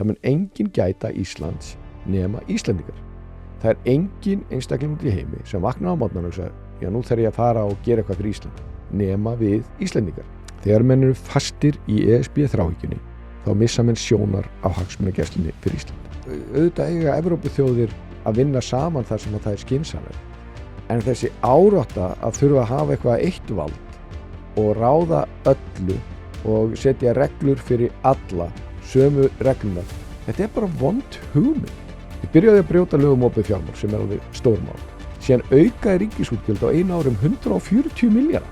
það mun enginn gæta Íslands nema Íslendingar. Það enginn einstaklingur í heimi sem vaknar á morgnana og segir, já nú þarf ég að fara og gera eitthvað fyrir Ísland, nema við Íslendingar. Þegar menn eru fastir í ESB þráhyggjunni, þá missa menn sjónar á hagsmunagæslunni fyrir Ísland. Auðvitað eiga Evrópuþjóðir að vinna saman þar sem að það skynsamlegt. En þessi árátta að þurfa að hafa eitthvað eitt vald og ráða öllu og setja reglur fyrir alla, sömu reglunar, þetta bara vond hugmynd. Við byrjaði að brjóta lögum opið fjármál sem alveg stórmál. Síðan aukaði ríkisútgjöld á einu ári 140 milljarða.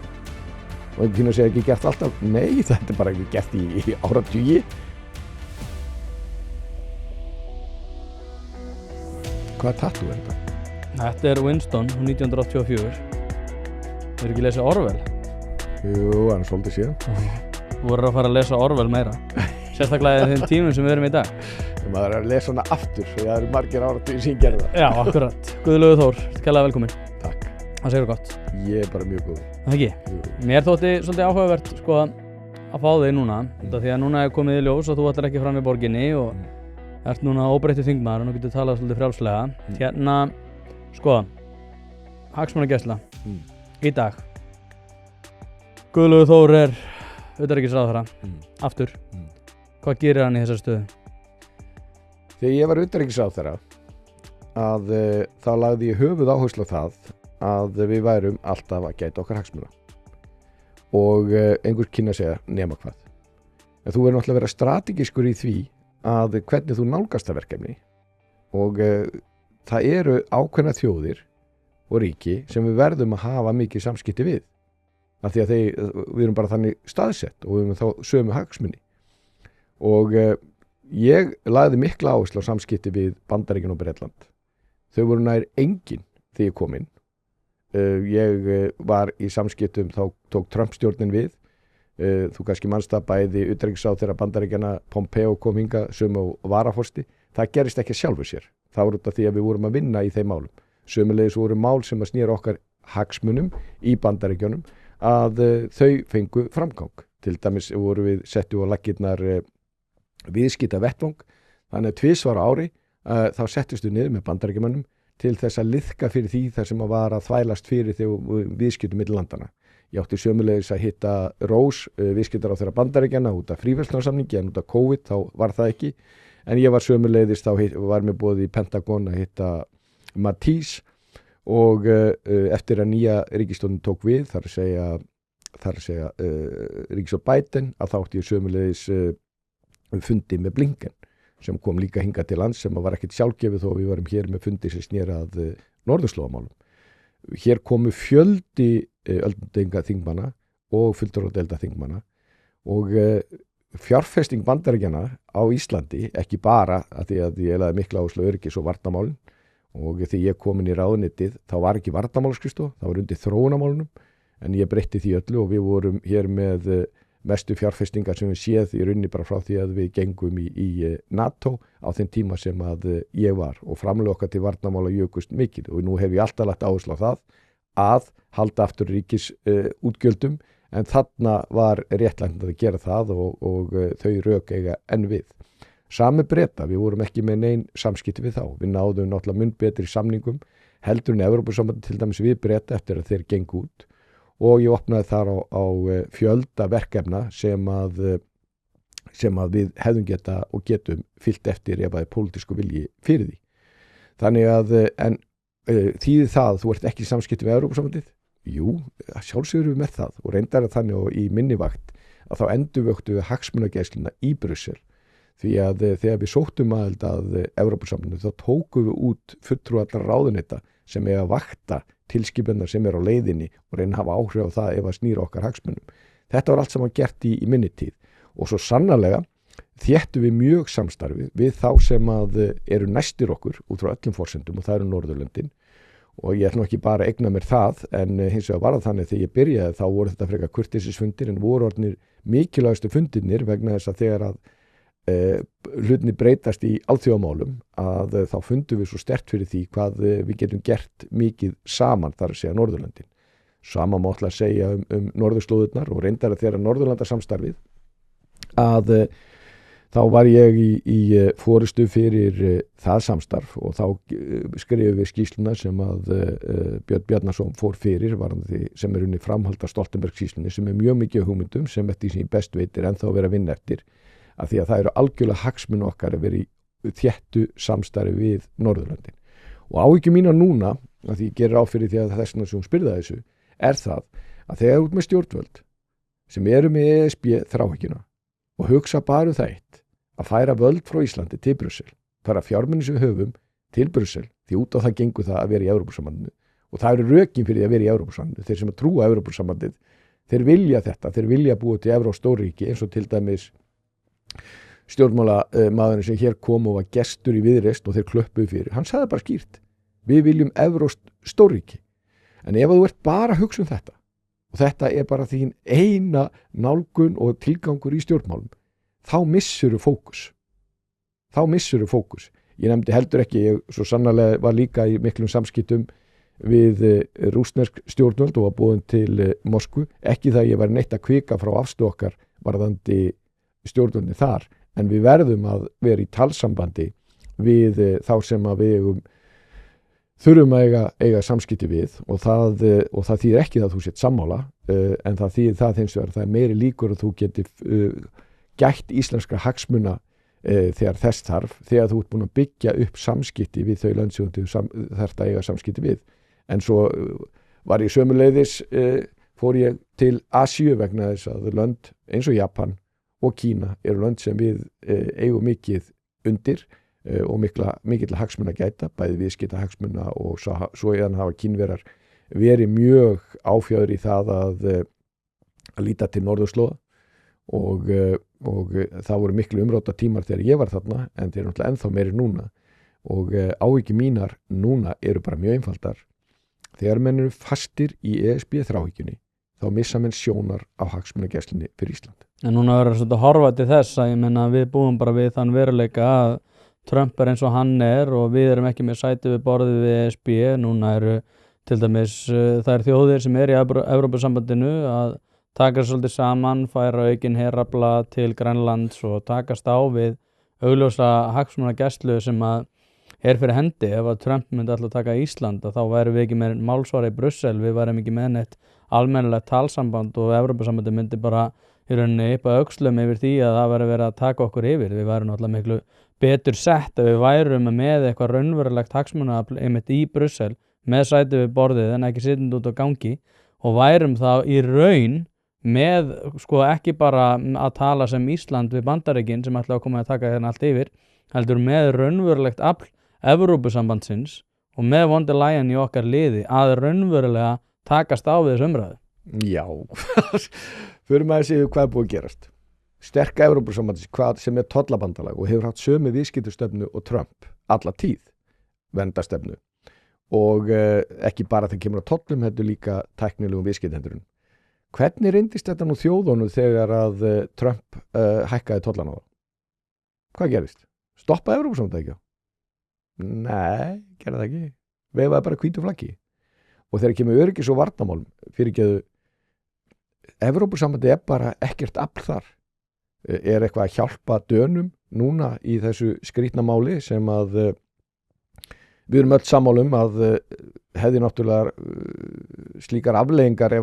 Og einhvern veginn segja ekki gert alltaf, nei, þetta bara ekki gert í áratugi. Hvaða tattoo þetta? Þetta Winston, 1984. Þú ekki lesa Orwell? Jú, hann svolítið síðan. Þú voru að fara að lesa Orwell meira. Sérstaklega í þeim tímum sem við erum í dag. Maður að lesa hana aftur, svo það eru margir áratugir sem gerði það. Já, akkurat. Guðlaugur Þór, kærlega velkominn. Takk. Það segir gott. Ég bara mjög góður. Það ekki? Jú. Mér þótti svolítið áhugavert sko, að fá þig núna. Því að núna komið í ljós og þú ætlar ekki fram í borginni og ert núna óbreyttur þingmaður og getur talað svolítið frjálslega. Hérna, sko, hagsmunagæsla í dag. Guðlaugur Þór utanríkisráðherra, aftur. Hvað gerir hann í þessari stöðu? Þegar ég var utanríkisráðherra þá lagði ég höfuð áherslu á það að við værum alltaf að gæta okkar hagsmuna. Og einhver kynna að segja nema hvað. En þú verður náttúrulega að vera strategískur í því að hvernig þú nálgast það verkefni. Og það eru ákveðna þjóðir og ríki sem við verðum að hafa mikið samskipti við. Af því að við erum bara þannig staðsett og við erum þá sömu hagsmuni. Og ég lagði mikla áherslu á samskipti við Bandaríkin og Bretland. Þau voru nær engin þegar ég kom inn. Ég var í samskiptum, þá tók Trump-stjórnin við. Þú kannski manst það bæði utanríkisráðherra Bandaríkjanna, Pompeo kom hingað, sömu og varaforsti. Það gerist ekki sjálfur sér. Það var út af því að við vorum að vinna í þeim málum. Sömuleiðis voru mál sem að snýra okkar hagsmunum í Bandaríkjunum að þau fengu framgang. Til dæmis voru við settu á laggirnar viðskipta vettvang, þannig að tvisvar á ári þá settustu niður með Bandaríkjamönnum til þess að liðka fyrir því þar sem að var að þvælast fyrir þegar viðskiptum milli landana. Ég átti sömuleiðis að hitta Rose, viðskiptaráðherra Bandaríkjanna út af fríverslunarsamningi en út af COVID þá var það ekki, en ég var sömuleiðis þá var mér boðið í Pentagon að hitta Mattis og eftir að nýja ríkisstjórnin tók við, þar að segja ríkisstjórn Biden, að þá átti ég sömuleiðis fundi með Blinken sem kom líka hingað til lands sem var ekkert sjálfgefið þó við varum hér með fundi sem snýra að norðurslóðamálum. Hér komu fjöldi öldunga þingmanna og fulltrúadeilda þingmanna og fjárfesting Bandaríkjanna á Íslandi, ekki bara að því að ég laði mikla áherslu á öryggis og varnarmálin og þegar ég kom inn í ráðuneytið þá var ekki varnarmálaskrifstofa, það var undir þróunarmálunum en ég breytti því öllu og við vorum hér með mestu fjárfestingar sem við séð í rauninni bara frá því að við gengum í NATO á þeim tíma sem að ég var og framlega okkar til varnarmála jökust mikið og nú hef ég alltaf lagt áherslu á það að halda aftur ríkis útgjöldum en þarna var réttlægt að gera það og þau rök eiga enn við. Sami Breta, við vorum ekki með nein samskipti við þá. Við náðum náttúrulega mun betri samningum heldur en Evrópusambandið til dæmis við Breta eftir að þeir gengu út. Og ég opnaði þar á fjölda verkefna sem að við hefðum geta og getum fyllt eftir ef að pólitísku vilji fyrir því. Þannig að, þýðir það að þú ert ekki í samskipti við Evrópusambandið? Jú, sjálfsögur við með það og reyndar þannig og í minni vakt að þá endurvöktu við hagsmunagæsluna í Brussel. Því að þegar við sóttum aðild að Evrópusambandið þá tókum við út fulltrúa ráðuneyta sem eiga að vakta tilskipunar sem á leiðinni og reyna að hafa áhrif á það ef að snýra okkar hagsmunum. Þetta var allt saman gert í minni tíð og svo sannarlega þéttum við mjög samstarfið við þá sem að eru næstir okkur út frá öllum forsendum og það eru Norðurlöndin og ég ætla nú ekki bara að eigna mér það en hins vegar var það þannig þegar ég byrjaði þá voru þetta frekar kurteisisfundir en voru orðnir mikilvægastu fundirnir vegna þess að þegar að hlutinni breytast í alþjóðamálum að þá fundum við svo sterkt fyrir því hvað við getum gert mikið saman þar að segja Norðurlöndin. Sama má ætla að segja norðurslóðurnar og reyndar að þeirra Norðurlandasamstarfið að þá var ég í forystu fyrir það samstarf og þá skrifum við skýrsluna sem að Björn Bjarnason fór fyrir varðandi sem unni framhald af Stoltenberg skýrslunni sem mjög mikið hugmyndum sem eftir sín best veitir ennþá að vera að vinna eftir af því að það eru algjörlega hagsmuni okkar að vera í þéttu samstarfi við Norðurlöndin og áhyggjur mínar núna að því ég gerir á fyrir því að þessna sem hún spyrði þessu það að þegar út með stjórnvöld sem eru með ESB þráhyggjuna og hugsa bara það eitt að færa völd frá Íslandi til Brussel, færa fjármunni sem við höfum til Brussel, því út á það gengur það að vera í Evrópusambandinu og það eru rökin fyrir því að vera í Evrópusambandinu, þeir sem að trúa Evrópusambandið, þeir vilja þetta, þeir vilja búa til Evró-stórríki eins og til dæmis stjórnmálamaðurinn sem hér kom og var gestur í Viðreisn og þeir klöppuðu fyrir, hann sagði bara skýrt, við viljum Evró-stórríki, en ef þú ert bara að hugsa þetta og þetta er bara þín eina nálgun og tilgangur í stjórnmálum, þá missur þú fókus. Ég nefndi heldur ekki, ég svo sannarlega var líka í miklum samskiptum við rússnesk stjórnvöld og var boðin til Moskvu, ekki það ég var neitt að kvika frá afstöðu okkar varðandi stjórnvöldin þar, en við verðum að vera í talsambandi við þá sem að við þurfum að eiga samskipti við og það þýðir ekki það að þú sett sammála, en það þýðir það hins vegar, það er meiri líkur að þú getur gætt íslenskra hagsmuna þegar þess þarf, þegar þú ert búin að byggja upp samskipti við þau lönd sem þú þarft að eiga samskipti við. En svo var ég sömuleiðis, fór ég til Asíu vegna þess að lönd eins og Japan og Kína eru lönd sem við eigum mikið undir og mikill hagsmuna gæta, bæði viðskipta hagsmuna og svo hafa Kínverjar verið mjög áfjáður í það að líta til norðurslóða og það voru miklu umróta tímar þegar ég var þarna en þeir eru náttúrulega ennþá meiri núna og áhyggjur mínar núna eru bara mjög einfaldar. Þegar menn eru fastir í ESB þráhyggjunni þá missa menn sjónar á hagsmunagæslunni fyrir Ísland. En núna verður svolítið að horfa til þess að ég menna við búum bara við þann veruleika að Trump er eins og hann er og við erum ekki með sæti við borðið við ESB. Núna eru til dæmis þær þjóðir sem er í Evrópusambandinu að taka svolítið saman, færa aukinn herafla til Grænlands og takast á við augljósa hagsmunagæslu sem að er fyrir hendi. Ef að Trump myndi alltaf taka Ísland þá værum við ekki með málsvara í Brussel, við værum ekki með neitt almennilegt talsamband og Evrópusambandi myndi bara í rauninni upp að öxlum yfir því að það væri verið að taka okkur yfir. Við værum náttúrulega miklu betur sett ef við værum með eitthvað raunverulegt hagsmunaafl einmitt í Brussel með sæti við borðið en ekki sitjandi út á gangi og værum þá í raun með sko ekki bara að tala sem Ísland við Bandaríkin sem ætla að koma að taka hérna allt yfir, heldur með raunverulegt afl Evrópusambandsins og með von der Leyen í okkar liði að raunverulega takast á við þessu umræðu. Já, förum að segja hvað er búið að gerast. Sterka Evrópusambandis sem er tollabandalag og hefur haft sömu viðskiptastefnu og Trump alla tíð, verndarstefnu og ekki bara þegar kemur á tollum, heldur líka tæknilegum viðskiptahendurinn. Hvernig reyndist þetta nú þjóðunum þegar að Trump hækkaði tollan á það? Hvað gerist? Stoppaði Evrópusambandið ekki á? Nei, gerði það ekki. Veifaði bara hvítu flaggi. Og þegar kemur öryggis og varnarmálum, fyrirgeðu, Evrópusambandið er bara ekkert afl þar. Er eitthvað að hjálpa Dönum núna í þessu skrýtna máli sem að við erum öll sammálum að hefði náttúrulega slíkar afleiðingar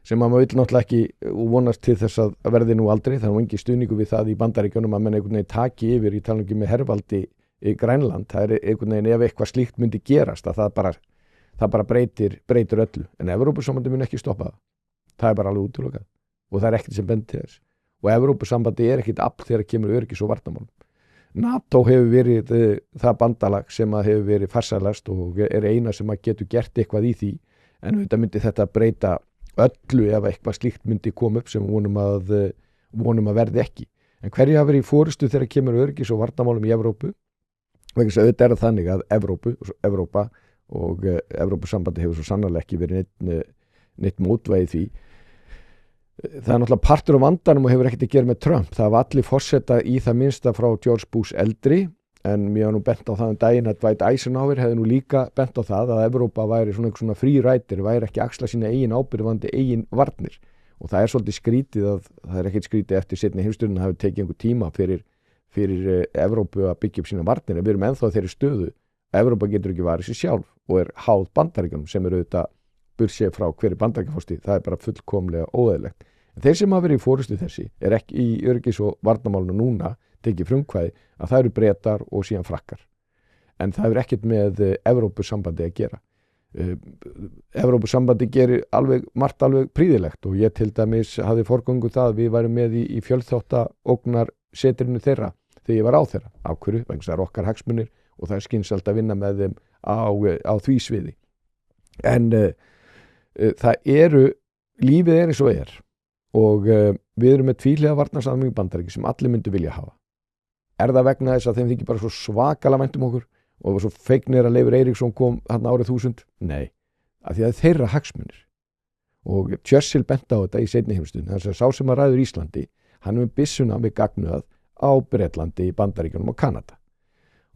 sem að maður vill náttúrulega ekki og vonast til þess að verði nú aldrei, það er nú engin stuðningu við það í Bandaríkjunum að menn einhvern veginn taki yfir í talningu með hervaldi í Grænland, það er einhvern veginn ef eitthvað slíkt myndi gerast að það bara breytir öllu, en Evrópusambandi mun ekki stoppa það er bara alveg útilokað og það er ekkert sem bendir til þess og Evrópusambandi er ekkert afl þegar kemur öryggis og varnarmálum. NATO hefur verið það bandalag sem að hefur verið farsælast og er eina sem að getur gert eitthvað í því en auðvitað myndi þetta breyta öllu ef eitthvað slíkt myndi koma upp sem vonum að verði ekki. En hverju hafa verið í forystu þegar kemur öryggis og varnarmálum í Evrópu? Vegna þess að auðvitað er það þannig að Evrópa og Evrópusambandi hefur svo sannarlega ekki verið neitt mótvægi því. Það er náttúrulega partur á vandanum og hefur ekkert að gera með Trump. Það var allir forseta í það minnsta frá George Bush eldri en mér var nú bent á það daginn að Dwight Eisenhower hefði nú líka bent á það að Evrópa væri svona free rider, væri ekki axla sína eigin ábyrgðandi eigin varnir og það svolítið skrítið að það ekkert skrítið eftir seinni heimsstyrjöldina hafi tekið einhver tíma fyrir Evrópu að byggja upp sína varnir, við erum ennþá þeirri stöðu Evrópa getur ekki varið sér sjálf og háð Bandaríkjunum sem auðvitað burtséð frá hverju Bandaríkjafosti, það bara fullkomlega óeðlilegt. En þeir sem hafa verið í forystu þessi ekki í öryggis- og varnarmálinu núna tekið frumkvæði að það eru Bretar og síðan Frakkar. En það hefur ekkert með Evrópusambandi að gera. Evrópusambandi gerir margt alveg prýðilegt og ég til dæmis hafði forgöngu það að við værum með í fjölþáttaógnar setrinu þeirra þegar ég var á þeirra. Af hverju? Vegna það okkar hagsmunir og það skynselt að vinna með þeim á því sviði. En lífið eins og við erum með tvíhliða varnarsamning Bandaríkja sem allir myndu vilja hafa. Það vegna þess að þeim þykir bara svo svakalega vænt um okkur og svo fegnir að Leifur Eiríksson kom þarna árið 1000? Nei, af því að þeirra hagsmunir. Og Churchill benti á þetta í seinni heimsstyrjöldinni, þannig að sá sem að ræður Íslandi, hann með byssuna með gagnuð á Bretlandi, Bandaríkjunum og Kanada.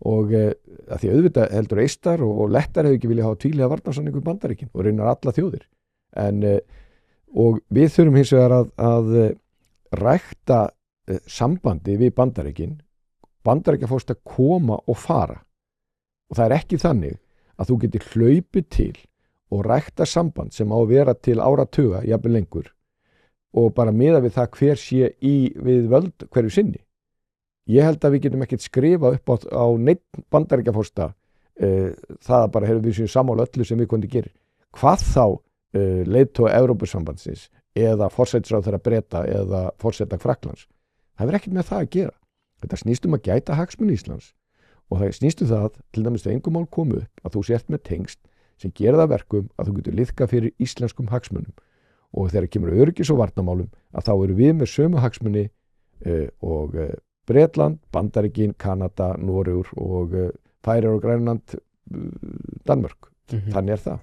Og að því auðvitað heldur eistar og lettar hefur ekki viljað hafa tvíhliða varnarsamning við Bandaríkin og raunar alla þjóðir. Og við þurfum hins vegar að rækta sambandi við Bandaríkin. Bandaríkja fórst að koma og fara. Og það ekki þannig að þú getur hlaupið til og rækta samband sem á að vera til áratuga, jafnvel lengur, og bara miða við það hver sé við völd hverju sinni. Ég held að við getum ekkert skrifa upp á neitt Bandaríkjafosta það bara hefur við séum sammála öllu sem við kondi gerir. Hvað þá leiðtoga Evrópusambandsins eða forsætisráðherra Breta eða forseta Frakklands. Það hefur ekkert með það að gera. Þetta snýst að gæta hagsmuni Íslands og það snýst það til dæmis þegar engum mál komu upp að þú sért með tengsl sem gera það verkum að þú getur liðka fyrir íslenskum hagsmunum og þegar kemur öryggis- og varnarmálum að þá eru við með sömu hagsmuni og Bretland, Bandaríkin, Kanada, Noregur og Færeyjar og Grænland, Danmörk. Þannig það.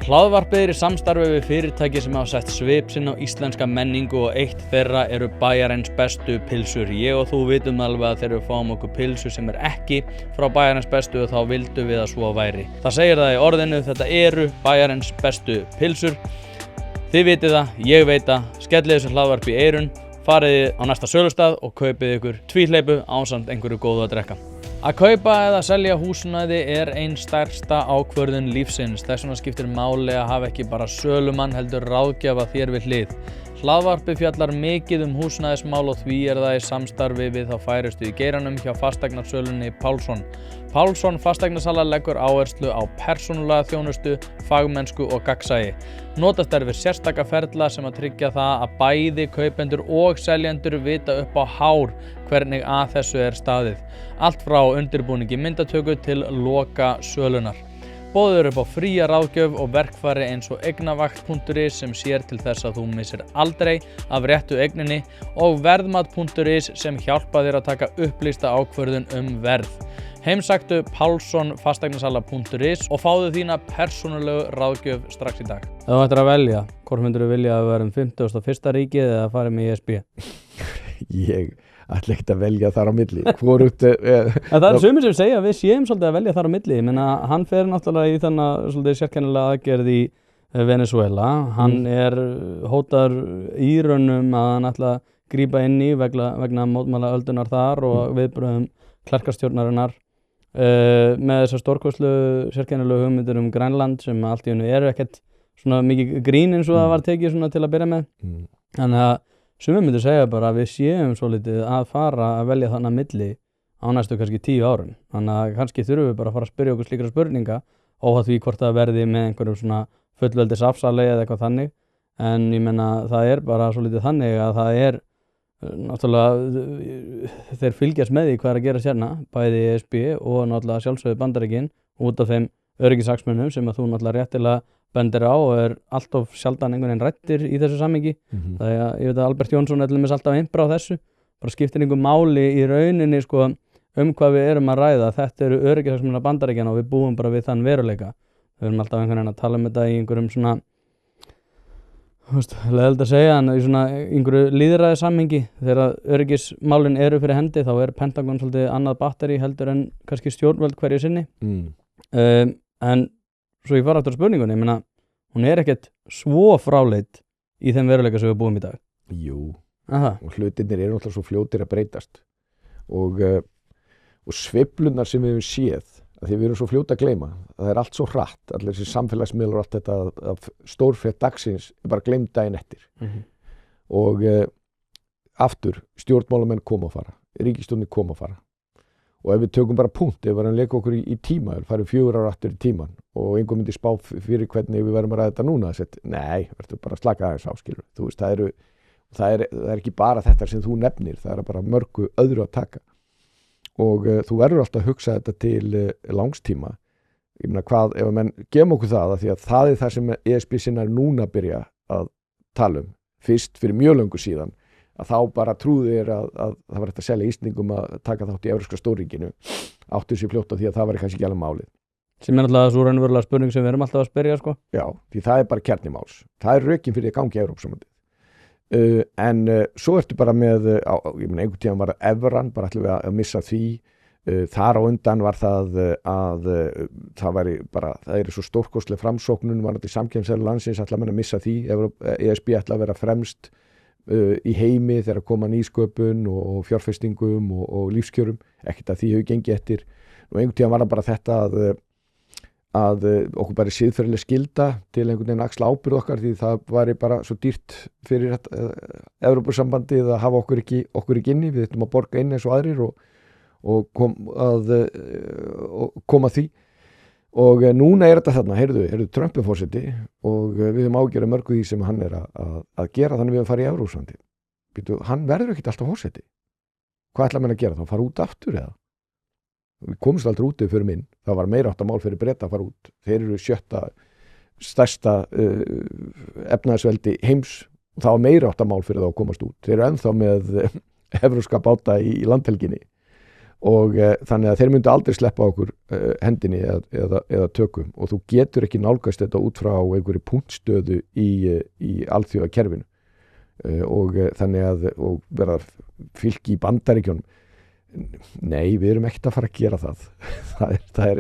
Hlaðvarpið í samstarfi við fyrirtæki sem hafa sett svip sinn á íslenska menningu og eitt þeirra eru Bæjarins bestu pylsur. Ég og þú vitum alveg að þegar við fáum okkur pylsu sem ekki frá Bæjarins bestu þá vildum við að svo væri. Það segir það í orðinu, þetta eru Bæjarins bestu pylsur. Þið vitið það, ég veit það, skellið þessu hlaðvarpi í eyrun, farið á næsta sölustað og kaupið ykkur tvíhleypu ásamt einhverju góðu að drekka. Að kaupa eða selja húsnæði ein stærsta ákvörðun lífsins. Þess vegna skiptir máli að hafa ekki bara sölumann heldur ráðgjafa þér við hlið. Hlaðvarpið fjallar mikið húsnæðismál og því það í samstarfi við þá færustu í geiranum hjá fasteignasölunni Pálsson. Pálsson fasteignasala leggur áherslu á persónulega þjónustu, fagmennsku og gagnsæi. Notast við sérstaka ferla sem að tryggja það að bæði kaupendur og seljendur vita upp á hár hvernig að þessu staðið. Allt frá undirbúningi myndatöku til loka sölunar. Boðið upp á fría ráðgjöf og verkfæri eins og eignavakt.is sem sér til þess að þú missir aldrei af réttu eigninni og verðmat.is sem hjálpa þér að taka upplýsta ákvörðun verð. Heimsæktu pálssonfasteignasala.is og fáðu þína persónulegu ráðgjöf strax í dag. Ef þú ættir að velja, hvort myndir þú vilja að vera 51. ríkið eða að fara með ESB? Ég ætla ekkert að velja þar á milli. Það er sumir sem segja að við séum svolítið að velja þar á milli. Ég meina, hann fer náttúrulega í þannig svolítið sérkennilega aðgerð í Venezuela. Hann hótar Írönum að hann ætla að grípa inn í vegna mótmæla öldunar þar og viðbrögðum klerkastjórnarinnar. Með þessar stórkostlu sérkennilegu hugmyndir Grænland sem allt í einu ekkert svona mikið grín eins og það var tekið svona til að byrja með. Þannig að sumir myndir segja bara að við séum svolítið að fara að velja þannig milli á næstu kannski 10 árum. Þannig að kannski þurfum við bara að fara að spyrja okkur slíkra spurninga óháð því hvort það verði með einhverjum svona fullveldis afsali eða eitthvað þannig. En ég menna það bara svolítið þannig að það náttúrulega þeir fylgjast með því hvað að gera sérna, bæði ESB og náttúrulega sjálfsögðu Bandaríkin út af þeim öryggishagsmunum sem að þú náttúrulega réttilega bendir á og alltof sjaldan einhvern veginn ræddir í þessu samhengi. Það ég veit að Albert Jónsson alltaf impra á þessu, bara skiptir einhver máli í rauninni hvað við erum að ræða. Þetta eru öryggishagsmunir Bandaríkjanna og við búum bara við þann veruleika. Við erum alltaf einhvern veginn að tala þetta í einhverjum svona leðild að segja, en í svona einhverju lýðræði samhengi þegar öryggismálin eru fyrir hendi þá Pentagon svolítið annað batteri heldur en kannski stjórnvöld hverju sinni. En svo ég fara aftur á spurningunni, ég meina hún ekkert svo fráleit í þeim veruleika sem við búum í dag? Jú, Aha. og hlutirnir eru náttúrulega svo fljótir að breytast og sveiflunar sem við höfum séð, að því við erum svo fljóta að gleyma, það er allt svo hratt, allir þessi samfélagsmiðlar og allt þetta að stórfrétt dagsins er bara gleymd daginn eftir og aftur, stjórnmálamenn koma að fara, ríkisstjórnir koma að fara og ef við tökum bara punkt, ef við varum að leika okkur í tíma, við farum 4 ára aftur í tíman og einhver myndi spá fyrir hvernig við verðum að ræða þetta núna, nei, verður bara að slaka aðeins á, skilur, þú veist, það er ekki bara þetta sem þú nefnir, það er bara mörgu öðru að taka og þú verður alltaf að hugsa þetta til langstíma. Ég meina hvað, ef að menn gefum okkur það, að því að það er það sem ESB sinnar núna að byrja að tala fyrst fyrir mjög löngu síðan, að þá bara trúðir að það var þetta að selja Íslendingum að taka þátt í evrópska stórríkinu, áttu sér fljótt á því að það var kannski ekki alveg málið. Sem er alltaf svo raunverulega spurning sem við erum alltaf að spyrja, sko. Já, því það er bara kjarni máls. Það er rökin fyrir að gangi í Evrópusambandið. En svo ertu bara með, ég meina einhvern tíðan var evran, bara ætlum við að missa því, þar á undan var það að það væri bara, það er svo stórkostleg framsóknun, var þetta í samkeppnisefli landsins, ætla að missa því, ESB ætla að vera fremst í heimi þegar að koma nýsköpun og fjárfestingum og lífskjörum, ekkert að því hefur gengið eftir, og einhvern tíðan var það bara þetta að okkur bara siðferðileg skylda til einhvern veginn axla ábyrgð okkar því það væri bara svo dýrt fyrir Evrópusambandið að hafa okkur ekki inni, við ætlum að borga inn eins og aðrir og koma því og núna er þetta þarna, heyrðu Trump er forseti og við höfum ágjörð mörgu því sem hann er að gera þannig við að fara í Evrópusambandið. Hann verður ekkert alltaf forseti. Hvað ætla menn að gera þá? Fara út aftur eða? Við komumst aldrei út fyrir minn, það var meira áttamál fyrir Breta að fara út, þeir eru 7. stærsta efnahagsveldi heims og það var meira áttamál fyrir þá að komast út, þeir eru ennþá með evrópska báta í landhelginni og þannig að þeir myndu aldrei sleppa okkur hendinni eða tökum og þú getur ekki nálgast þetta út frá einhverju punktstöðu í alþjóðakerfinu og þannig að og vera fylki í Bandaríkjunum. Nei, við erum ekkert að fara að gera það. það er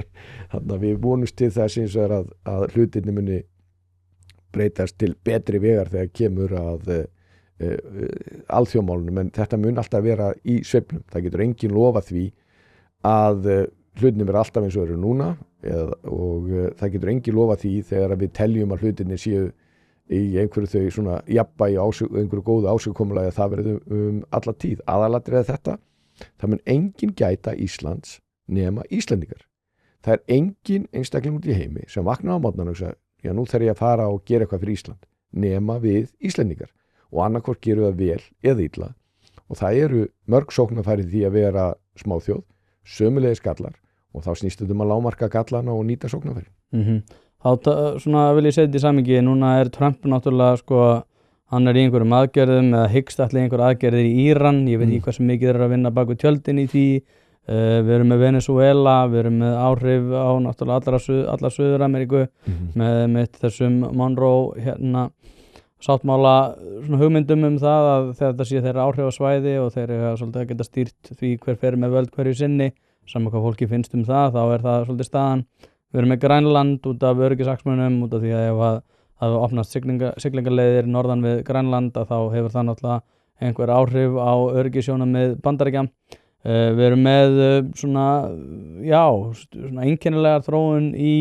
þannig að við vonumst til þess eins og að hlutinni muni breytast til betri vegar þegar kemur að alþjóðmálunum, en þetta mun alltaf vera í sveiflum. Það getur engin lofa því að hlutinni vera alltaf eins og eru núna og það getur engin lofa því þegar við teljum að hlutinni séu í einhverju þau svona jafnvægi einhverju góðu ásökumulagi að það verður alla tíð. Aðalatriðið þetta, það mun enginn gæta Íslands nema Íslendingar. Það er enginn einstakling út í heimi sem vaknar á morgnana og segir, já nú þarf ég að fara og gera eitthvað fyrir Ísland, nema við Íslendingar. Og annarkvort gerum það vel eða illa. Og það eru mörg sóknarfæri því að vera smáþjóð, sömulegis gallar, og þá snýst þetta að lágmarka gallana og nýta sóknarfæri. Þá svona vil ég setja í samhengi, núna er Trump náttúrulega sko, hann er í einhverjum aðgerðum eða hyggst ætli einhver aðgerðir í Íran, ég veit ekki hversu mikið er að vinna bak við tjöldin í því, við erum með Venezuela, við erum með áhrif á náttúrulega alla Suður-Ameríku með þessum Monroe sáttmála svona hugmyndum það að þetta sé þeirra áhrifasvæði og þeir eru svolítið að geta stýrt því hver fer með völd hverju sinni, saman hvað fólki finnst það, þá er það svolítið staðan. Við erum með Grænland út af öryggishagsmunum, út af því að ef að opnast siglingaleiðir norðan við Grænland að þá hefur það náttúrulega einhver áhrif á öryggissjónarmið Bandaríkja. Við erum með svona einkennilegar þróun í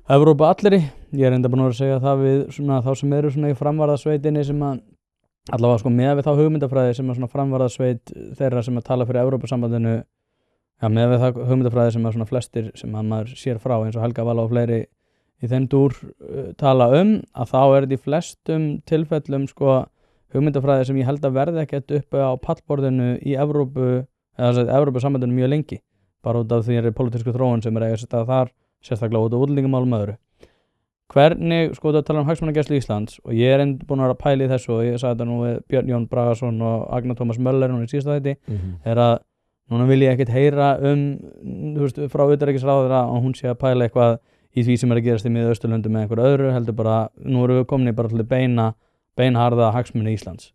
Evrópu allri. Ég er enda búin að segja það við svona þá sem eru svona í framvarðasveitinni sem að allavega sko með við þá hugmyndafræði sem að svona framvarðasveit þeirra sem að tala fyrir Evrópusambandinu, með við það hugmyndafræði sem að svona flestir sem að maður sér frá eins og Helga Vala og fleiri í þeim dúr tala að þá er þetta í flestum tilfellum sko hugmyndafræði sem ég held að verði ekkert uppi á pallborðinu í Evrópu eða Evrópusambandinu mjög lengi, bara út af því að pólitísku þróun sem er eiga þar, sérstaklega út af útlendingamálum öðru. Hvernig, sko þú tala hagsmunagæslu Íslands og ég er búin að vera að pæla í þessu og ég sagði þetta nú við Björn Jón Bragason og Agnar Tómas Möller núna í síðasta þætti, er að núna vil ég ekkert heyra frá utanríkisráðherra og hún sé að pæla eitthvað í því sem er að gerast í Miðausturlöndum með einhver öðru, heldur bara, nú erum við komin í bara til beinharða hagsmuni Íslands.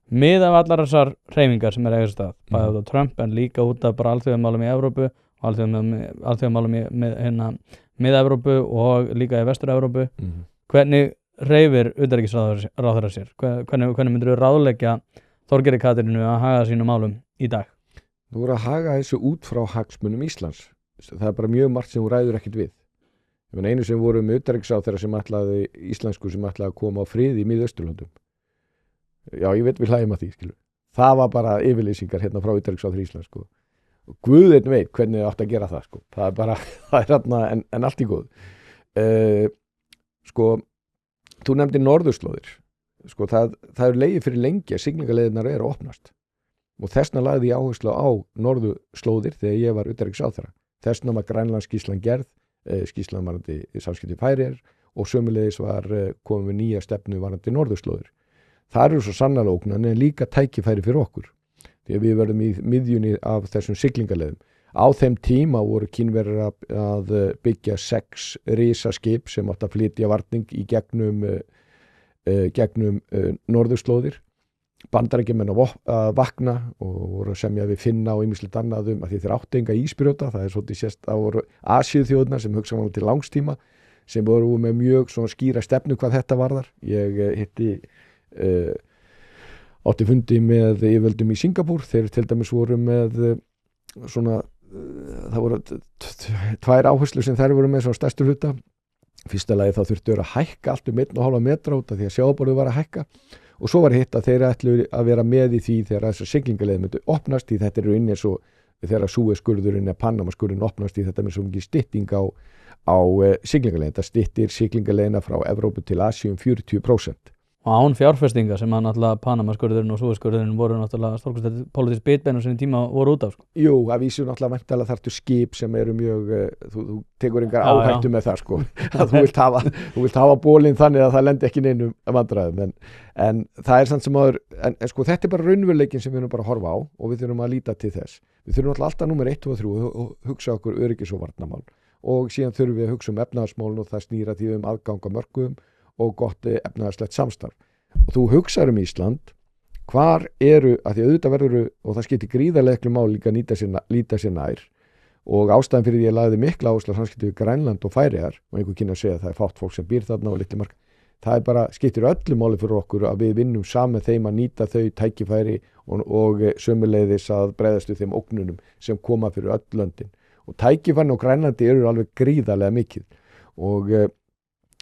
Mið af allar þessar hreyfingar sem er eiga sér stað, bæði út af Trump en líka út af bara alþjóðamálum í Evrópu og alþjóðamálum í Mið-Evrópu og líka í Vestur-Evrópu. Hvernig hreyfir utanríkisráðherra sér? Hvernig myndir þú ráðleggja Þorgeiri Katrínu að haga sínum málum í dag? Þú voru að haga þessu út frá hagsmunum Íslands. Það er bara mjög margt sem hún ræður ekkert við. Ég meina, einu sem voru með utanríkisráðherra sem ætlaði íslensku sem ætlaði að koma á frið í Miðausturlöndum. Já, ég veit við hlægjum að því, skilur. Það var bara yfirlýsingar hérna frá utanríkisráðherra Íslands, sko. Og Guðinn veit hvernig þið átt að gera það, sko. Það er bara, það er hérna, en allt í góð. Sko, þú nefndir norðurslóðir. Sko, það er legið fyrir lengi að siglingaleiðirnar eru að opnast. Og þessna lagði ég áherslu á norðurslóðir þegar ég var utanríkisráðherra. Þessna var Grænlandsskýrslan gerð, skýrslan varandi samskipti Færeyjar og sömuleiðis var komið með nýja stefnu varandi norðurslóðir. Það eru svo sannarlega ógnandi en líka tækifæri fyrir okkur. Því að við verðum í miðjunni af þessum siglingaleiðum. Á þeim tíma voru Kínverjar að byggja 6 risaskip sem átt að flytja varning í gegnum norðurslóðir. Bandaríkjamenn að vakna og voru að semja við Finna og ýmislegt annað að því þeir áttu enga ísbrjóta. Það er svolítið sérst að voru Asíuþjóðirnar sem hugsa til langstíma sem voru með mjög svona skýra stefnu hvað þetta varðar. Ég átti fundi með yfirvöldum í Singapúr. Þeir til dæmis voru með svona, það voru 2 áherslur sem þær voru með svona stærstu hluta. Fyrsta lagi þá þurftu að hækka allt 1,5 metra út af því að sjávarborðið var að hækka. Og svo var hitt að þeir ætlu að vera með í því þegar þessar siglingaleiðir myndu opnast því þetta eru inn eins og þegar Suez-skurðurinn eða Panama-skurðurinn opnast því þetta með svo mikið stytting á siglingaleiðin. Þetta styttir siglingaleiðina frá Evrópu til Asíu 40%. Og án fjárfestinga sem að náttúrulega Panama-skurðurinn og Suez-skurðurinn voru náttúrulega stórkostlega pólitísk bitbein og sinni tíma voru út af. Sko. Jú, að vísu náttúrulega væntanlega þarftu skip sem eru mjög, þú tekur engar áhættu með það sko. Þú vilt hafa bólinn þannig að það lendi ekki neinum vandræðum. En það er samt sem áður, en sko þetta er bara raunveruleikin sem við erum bara að horfa á og við þurfum að líta til þess. Við þurfum alltaf númer 1 og 3 og hugsa okkur öryggis- og varnarmál og síðan þurfum við að hugsa efnahagsmálin og það snýra því aðgang að mörkuðum og gott efnahagslegt samstarf. Og þú hugsaður Ísland, hvar eru, að því auðvitað verður, og það skiptir gríðarlega máli líka að líta sér nær og ástæðan fyrir því ég lagði mikla áherslu á samskipti við Grænland og Færeyjar og einhver kynni að segja að það er fátt fólk sem býr þarna og litli mark. Það er bara, skiptir öllu máli fyrir okkur að við vinnum saman þeim að nýta þau tækifæri og sömuleiðis að bregðast við þeim ógnunum sem koma fyrir öll löndin. Og tækifærin á Grænlandi eru alveg gríðarlega mikið og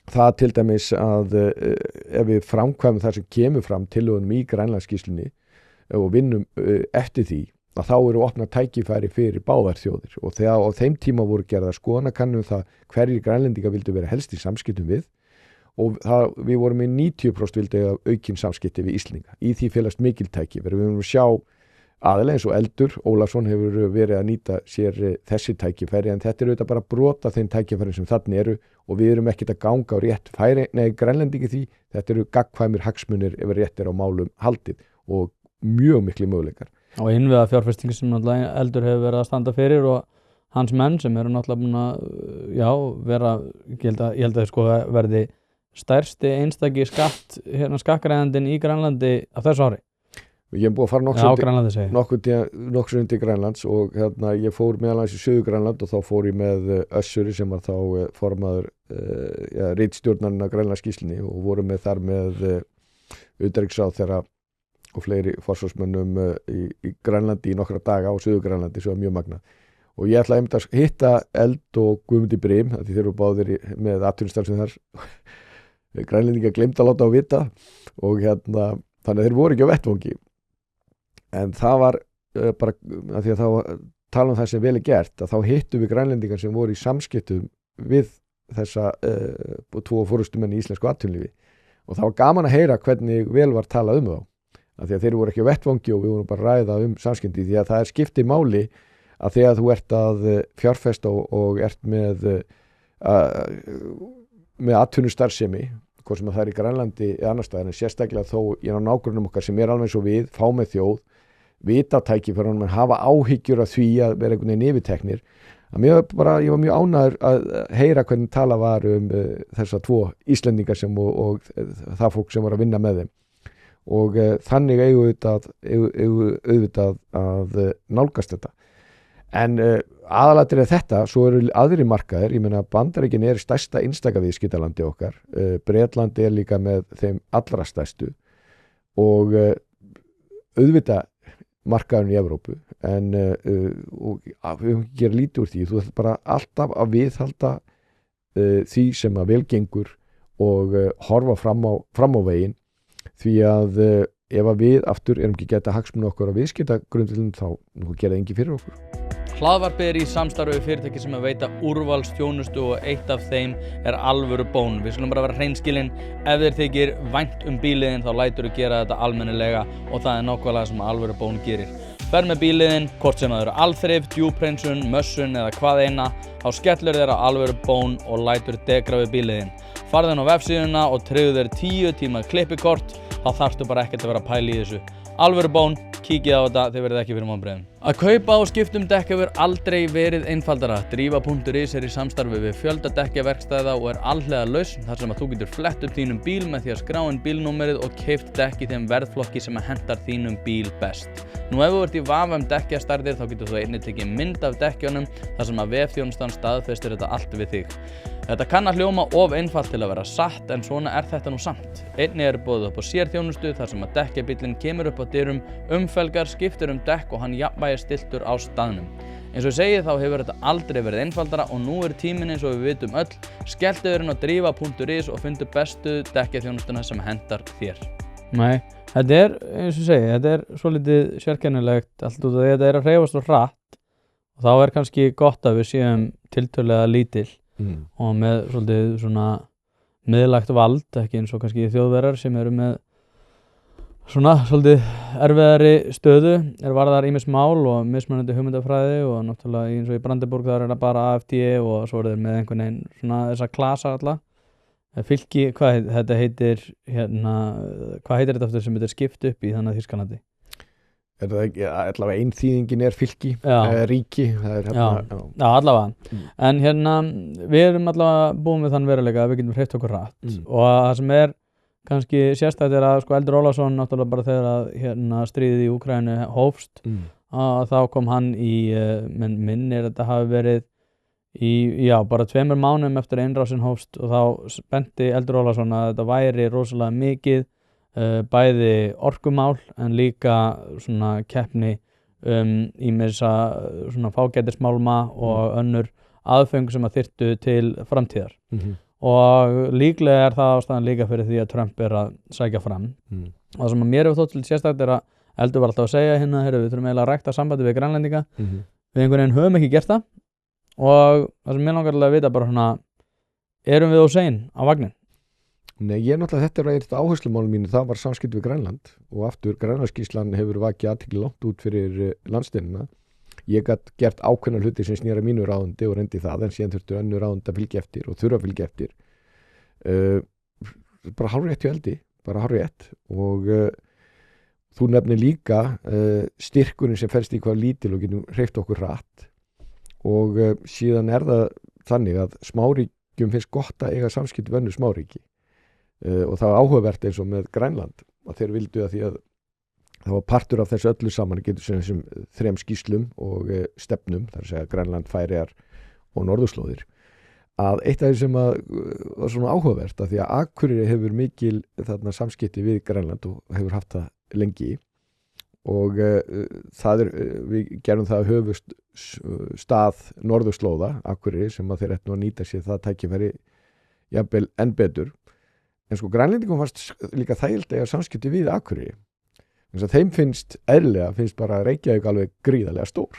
það til dæmis að ef við framkvæmum það sem kemur fram tillögunum í Grænlandsskýrslunni og vinnum eftir því að þá eru opna tækifæri fyrir báðar þjóðir og þegar á þeim tíma voru gerðar skoðanakannanir það hverjir Grænlendingar vildu vera helst í samskiptum við og við vorum í 90% vildu aukin samskipti við Íslendinga. Í því felast mikil tækifæri. Við viljum sjá aðeins eins og Eldur Ólafsson hefur verið að nýta sér þessi tækifæri en þetta er auðvitað bara brot af þeim tækifæri sem þannig eru og við erum ekkert að ganga á rétt Grænlendingi því þetta eru gagnkvæmir hagsmunir ef rétt er á málum haldið og mjög mikli möguleikar. Og innviða fjárfestingi sem náttúrulega Eldur hefur verið að standa fyrir og hans menn sem eru náttúrulega búin að vera, ég held að sko verði stærsti einstaki skattgreiðandinn í Grænlandi af þessu ári. Ég hef búið að fara nokkuð til Grænlands og hérna, ég fór meðal hans í Suður Grænland og þá fór ég með Össuri sem var þá formaður ritstjórnarinn af Grænlandsskýrslunni og voru með þar með utanríkisráðherra og fleiri forsvarsmönnum í Grænlandi í nokkra daga á Suður Grænlandi sem var mjög magnað. Og ég ætlaði að hitta Eld og Guðmundi Brím, því þeir eru báðir með atvinnustarfsemi þar. Grænlendingar gleymdu að láta á vita og hérna, þannig að þeir voru ekki á vettvangi. En það var bara, að því að þá tala það sem vel er gert, að þá hittum við Grænlendingar sem voru í samskiptum við þessa 2 forystumenn í íslensku atvinnulífi. Og það var gaman að heyra hvernig vel var talað þá. Að því að þeir voru ekki á vettvangi og við vorum bara að ræða samskipti því að það skiptir máli að þegar þú ert að fjárfesta og ert með atvinnustarfsemi, hvort sem það er í Grænlandi eða annar staðar en sérstaklega þó í nágrönnum okkar sem alveg eins og við, fá með þjóð, vita tækifærum en hafa áhyggjur af því að vera einhvern veginn yfirteknir. Ég var mjög ánægður að heyra hvernig tala var þessa 2 Íslendingar sem og það fólk sem var að vinna með þeim. Og þannig eigum auðvitað að nálgast þetta. En aðalatir er þetta, svo eru aðri markaðir, ég meina Bandaríkin er stærsta einstaka viðskiptalandi okkar, Bretland er líka með þeim allra stærstu og auðvitað markaðurinn í Evrópu, en og við höfum ekki gera lítið úr því, þú ætlar bara alltaf að viðhalda því sem að vel gengur og horfa fram á veginn, því að ef að við aftur erum ekki geta hagsmuna okkur á viðskiptagrundvöldum þá gera engi fyrir okkur. Hlaðvarpið er í samstarfi við fyrirtæki sem að veita úrvalsþjónustu og eitt af þeim er Alvöru Bón. Við skulum bara vera hreinskilin, ef þér þykir vænt bíliðin þá lætur þú gera þetta almennilega og það er nákvæmlega sem Alvöru Bón gerir. Ferð með bíliðin, hvort sem það eru alþrif, djúphreinsun, mössun eða hvað eina, þá skellur þér á Alvöru Bón og lætur degra við bíliðin. Farðu inn á vefsíðuna og tryggðu þér 10 tíma klippikort, þá þarftu bara ekkert að vera að pæla í þessu. Alvöru Bón, kíkið á þetta, þið verðið ekki fyrir vonbrigðum. Að kaupa og skipta dekk hefur aldrei verið einfaldara. Drífa.is er í samstarfi við fjölda dekkjaverkstæða og er alhliða lausn þar sem að þú getur flett upp þínum bíl með því að skrá inn bílnúmerið og keypt dekk í þeim verðflokki sem að hentar þínum bíl best. Nú ef þú ert í vafa dekkjastærðir þá getur þú einnig tekið mynd af dekkjunum þar sem að vefþjónustan staðfestir þetta allt við þig. Þetta kann að hljóma of einfalt til að vera satt en svona er þetta nú samt. Einnig er boðið upp á sérþjónustu þar sem að dekkjabíllinn kemur upp á dyrum, umfelgar, skiptir dekk og hann jafnvægi stiltur á staðnum. Eins og ég segi þá hefur þetta aldrei verið einfaldara og nú er tíminn eins og við vitum öll. Skelltu þér inn á drífa.is og fundu bestu dekkjaþjónustuna sem hentar þér. Nei, þetta er eins og ég segi, þetta er svolítið sérkennilegt allt út af því að þetta er að hreyfast og hratt og þá er kannski gott að við séum tiltölulega lítil. Og með svolítið svona miðlægt vald, ekki eins og kannski þjóðverjar sem eru með svona svolítið erfiðari stöðu er varðar ýmis mál og mismunandi hugmyndafræði og náttúrulega eins og í Brandenburg þar er það bara AfD og svo er þeir með einhvern veginn svona þessa klasa alla fylki, hvað þetta heitir hvað heitir þetta aftur sem þetta er skipt upp í þannig að Þýskalandi? Er það ekki, allavega ein þýðingin er fylki, ríki, það er já, allavega. En við erum allavega búin við þann veruleika að við getum hreyft okkur hratt og það sem er kannski sérstætt er að sko Eldur Ólafsson náttúrulega bara þegar að stríðið í Úkraínu hófst að þá kom hann í minnir þetta hafi verið í bara 2 mánuðum eftir að innrásin hófst og þá benti Eldur Ólafsson að þetta væri rosalega mikið bæði orkumál en líka svona keppni ýmissa svona fágætismálma og önnur aðföng sem að þyrftu til framtíðar. Og líklega er það ástæðan líka fyrir því að Trump er að sækja fram. Og það sem að mér hefur þótt til sérstakt er að Eldur var alltaf að segja við þurfum eiginlega að rækta sambandi við Grænlendinga. Við einhvern veginn höfum ekki gert það og það sem mér langar að vita bara svona, erum við of sein á vagnin? Nei, þetta er eitt áherslumálum mínu, það var samskipti við Grænland og aftur Grænlandsskýrslan hefur vakið athygli langt út fyrir landsteinina. Ég gat gert ákveðna hluti sem snýra mínu ráðundi og reyndi það en síðan þurftu önnur ráðundi að fylgja eftir og þurfa að fylgja eftir. Bara hárrétt hjá Eldi, bara hárrétt og þú nefnir líka styrkurinn sem felst í hvað lítil og getum hreyft okkur hratt og síðan er það þannig að smáríkjum finnst gott að eiga samskipti við önnur smáríki. Og það var áhugavert eins og með Grænland að þeir vildu að því að það var partur af þessu öllu saman getur sem þessum 3 skýrslum og stefnum, þar að segja Grænland, Færeyjar og Norðurslóðir að eitt af því sem var svona áhugavert að því að Akureyri hefur mikil samskipti við Grænland og hefur haft það lengi og við gerum það höfust stað Norðurslóða Akureyri sem að þeir ættu að nýta sér það tækifæri jafnvel enn betur. En sko Grænlendingum fannst líka þægild eiga samskipti við Akureyri. Þannig að þeim finnst bara Reykjavík alveg gríðarlega stór.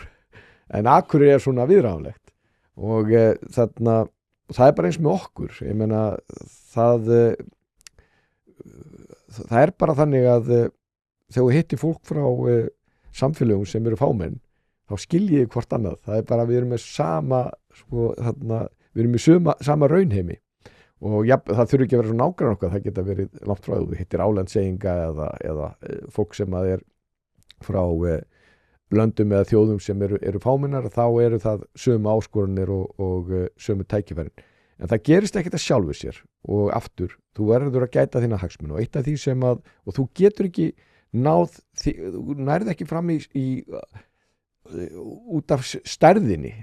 En Akureyri er svona viðráðanlegt. Og það er bara eins með okkur. Ég meina það er bara þannig að þegar þú hittir fólk frá samfélögum sem eru fámenn, þá skiljið hvort annað. Það er bara við erum með sama raunheimi. Og það þurfi ekki að vera svo nágrann okkar, það geta verið langt frá þú hittir álandseyinga eða fólk sem að er frá löndum eða þjóðum sem eru fámennar, þá eru það sömu áskorunir og sömu tækifærin. En það gerist ekkert að sjálfu sér og aftur, þú verður að gæta þína hagsmuna og eitt af því og þú getur ekki þú nærð ekki fram í út af stærðinni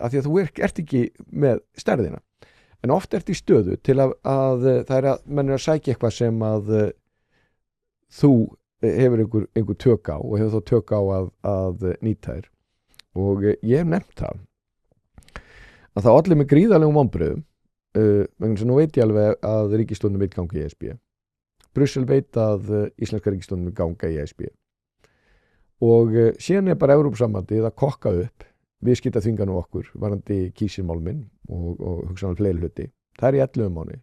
af því að þú ert ekki með stærðina en oft ert í stöðu til að það er að menn er að sækja eitthvað sem að þú hefur einhver tök á og hefur þá tök á að nýta þér og ég hef nefnt það að það allir með gríðarlegum vonbrigðum vegna sem nú veit ég alveg að ríkisstjórnin vil ganga í ESB Brussel veit að íslenska ríkisstjórnin vil ganga í ESB og síðan bara Evrópusambandið að kokka upp viðskiptaþvinganum okkur varandi kísilmálminn og hugsanlega fleiri hluti það er í 11 mánuði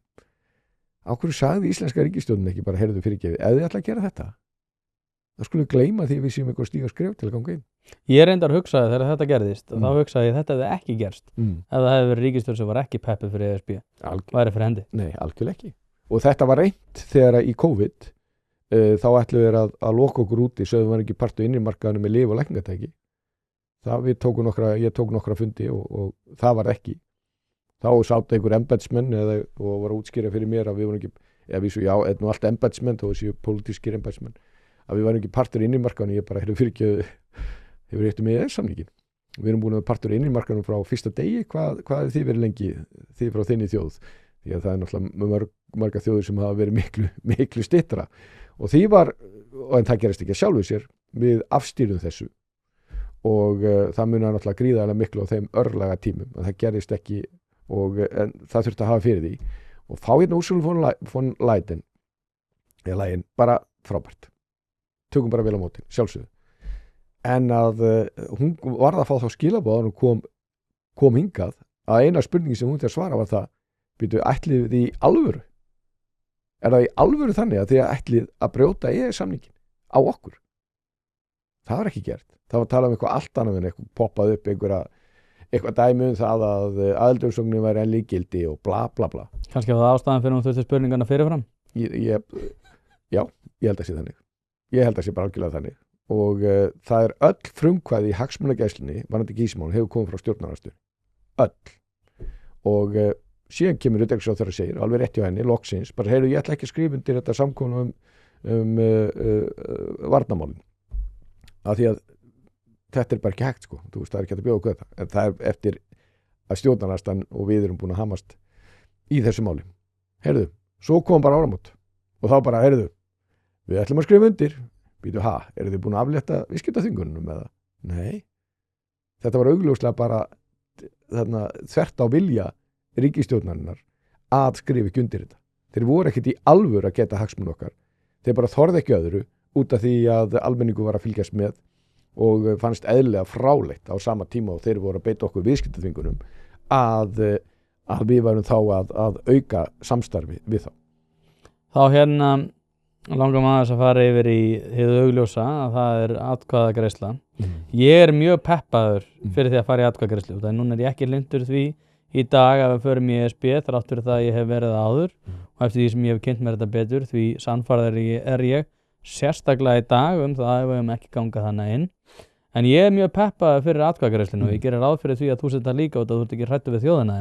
á hverju sagði íslenska ríkisstjórnin ekki bara heyrðu fyrirgefið ef þið ætla að gera þetta þá skulum við gleyma því við séum eitthvað stíga skref til að ganga inn Ég reyndar hugsaði þegar þetta gerðist þá hugsaði ég þetta hefði ekki gerst ef það hefði verið ríkisstjórn sem var ekki peppuð fyrir ESB væri fyrir hendi Nei, algjörlega ekki og þetta var reynt þegar í COVID þá ætluðu þeir að loka okkur úti sögðum var ekki partu innrimarkaðinu með lyf og lækningatæki ég tók nokkra fundi og það var ekki þá sátt einhver embættismenn og var að útskýra fyrir mér að við vorum ekki eða nú allt embættismenn þó séu pólitískir embættismenn að við varum ekki partur innrimarkaðinu ég bara hefur réttu með EES-samningin við erum búin að partur innrimarkaðinu frá fyrsta degi hvað þið verið lengi þið frá þinni þjóð því að það er náttúrulega marga þjóður sem hafa verið miklu styttra og því var en það gerist ekki að sjálfu sér við afstýrðum þessu og það munar náttúrulega gríðarlega miklu á þeim örlaga tímum en það gerist ekki en það þurfti að hafa fyrir því og fá hérna Ursula von Leyen bara frábært tökum bara vel á móti, sjálfsögðu en að hún varð að fá þá skilaboð og kom hingað að eina spurningi sem hún til að svara var það býtu ætlið þið í alvöru er það í alvöru þannig að þið ætlið að brjóta EES-samningin á okkur það var ekki gert það var að tala um eitthvað allt annað en eitthvað poppað upp eitthvað dæmi það að aðildarumsóknin væri enn líkgildi og bla bla bla Kannski var það ástæðan fyrir hún þurfti spurningarna fyrirfram Já, ég held að sé þannig ég held að sé bara algjörlega þannig og það er öll frumkvæði í hagsmunagæslunni varðandi kísilmál hefur komið frá stjórnarandstöðu öll og síðan kemur utanríkisráðherra segir alveg rétt hjá henni, loksins bara heyrðu ég ætla ekki að skrifa undir þetta samkomulag um varnarmálin af því að þetta er bara ekki hægt sko, þú veist það er ekki hægt að bjóða okkur þetta en það er eftir að stjórnarandstaðan og við erum búin að hamast í þessu máli heyrðu, svo kom bara áramót og þá bara heyrðu við ætlum að skrifa undir býtu eru þið búin að aflétta viðskiptaþvingunum eða? Nei þetta var augljóslega bara þvert á vilja ríkisstjórnarinnar að skrifa ekki undir þetta þeir voru ekkert í alvöru að geta hagsmun okkar þeir bara þorði ekki öðru út af því að almenningu var að fylgjast með og fannst eðlilega fráleitt á sama tíma og þeir voru að beita okkur viðskiptaþvingunum að við varum þá að auka samstarfi við þá Þá langar maður að fara yfir í hið augljósa að það er atkvæðagreiðsla Ég er mjög peppaður fyrir því að fara í atkvæðagreiðslu og núna er ég ekki hlynntur því í dag að við förum í ESB þrátt fyrir það að ég hef verið áður og eftir því sem ég hef kynnt mér þetta betur því sannfærður er ég sérstaklega í dag það að við höfum ekki gangað þannig inn en ég er mjög peppaður fyrir atkvæðagreiðsluna og ég gerir ráð fyrir því að þú setja líka út að þú ert ekki hræddur við þjóðina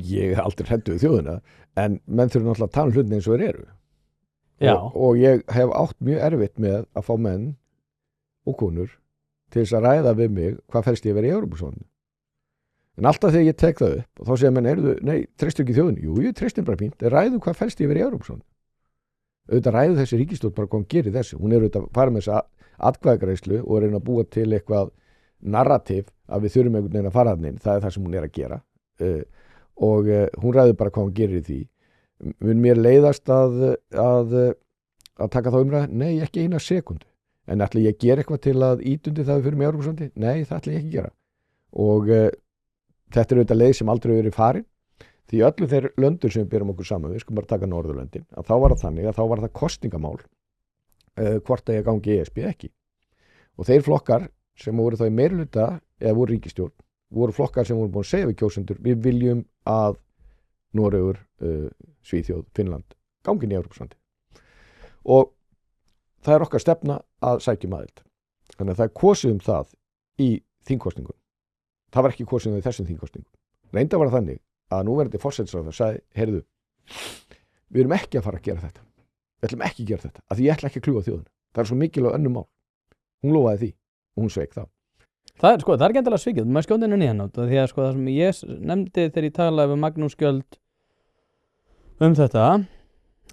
Ég er aldrei hræddur við þjóðina en menn þurfa náttúrulega að tala hlutin eins og þeir eru og ég hef átt mjög erfitt með að fá menn og konur til þess að ræða við mig hvað felst ég að vera í Evrópusambandinu en alltaf þegar ég tek það upp og þá segja menn, nei, treystu ekki þjóðinu jú, ég treysti bara fínt, ræðu hvað felst ég að vera í Evrópusambandinu auðvitað ræðu þessi ríkisstjórn bara hvað hún gerir þessu hún er auðvitað að fara með þessa atkvæðagreiðslu og reyna að búa til eitthvað narrativ að við þurfum einhvern veginn að fara þarna inn það er það sem hún er að gera og hún ræður bara hvað hún gerir í því mun mér leiðast að taka þá umræðu? Nei, ekki eina sekundu. En ætla ég að gera eitthvað til að ítundi það við fyrir með Evrópusambandið? Nei, það ætla ég ekki að gera. Og þetta er auðvitað leið sem aldrei verið farin. Því öllu þeir löndur sem við byrjum okkur saman við, skulum bara taka Norðurlöndin, að þá var það þannig að þá var það kosningamál hvort að ég gangi í ESB ekki. Og þeir flokkar sem voru þá í meirihluta eða voru ríkisstjórn, voru flokkar sem voru búin að segja við kjósendur, við viljum að Noregur, Svíþjóð, Finnland gangin í Evrópusambandið. Og það er okkar stefna að sækjum aðild. Þannig að það er kosið það í þingkosningun. Það var ekki kosið í þessum þingkosningum. Reynda var það þannig að núverandi forsætisráðherra sagði, heyrðu, við erum ekki að fara að gera þetta. Við ætlum ekki að gera þetta, af því ég ætla ekki að kljúfa þjóðina. Það er svo mikilvæg önnur mál. Hún lofaði því. hún sveik það. Það er ekki endilega svikið, maður skjóti inn í henn átt því að sko það sem ég nefndi þegar ég talaði við Magnús Skjöld þetta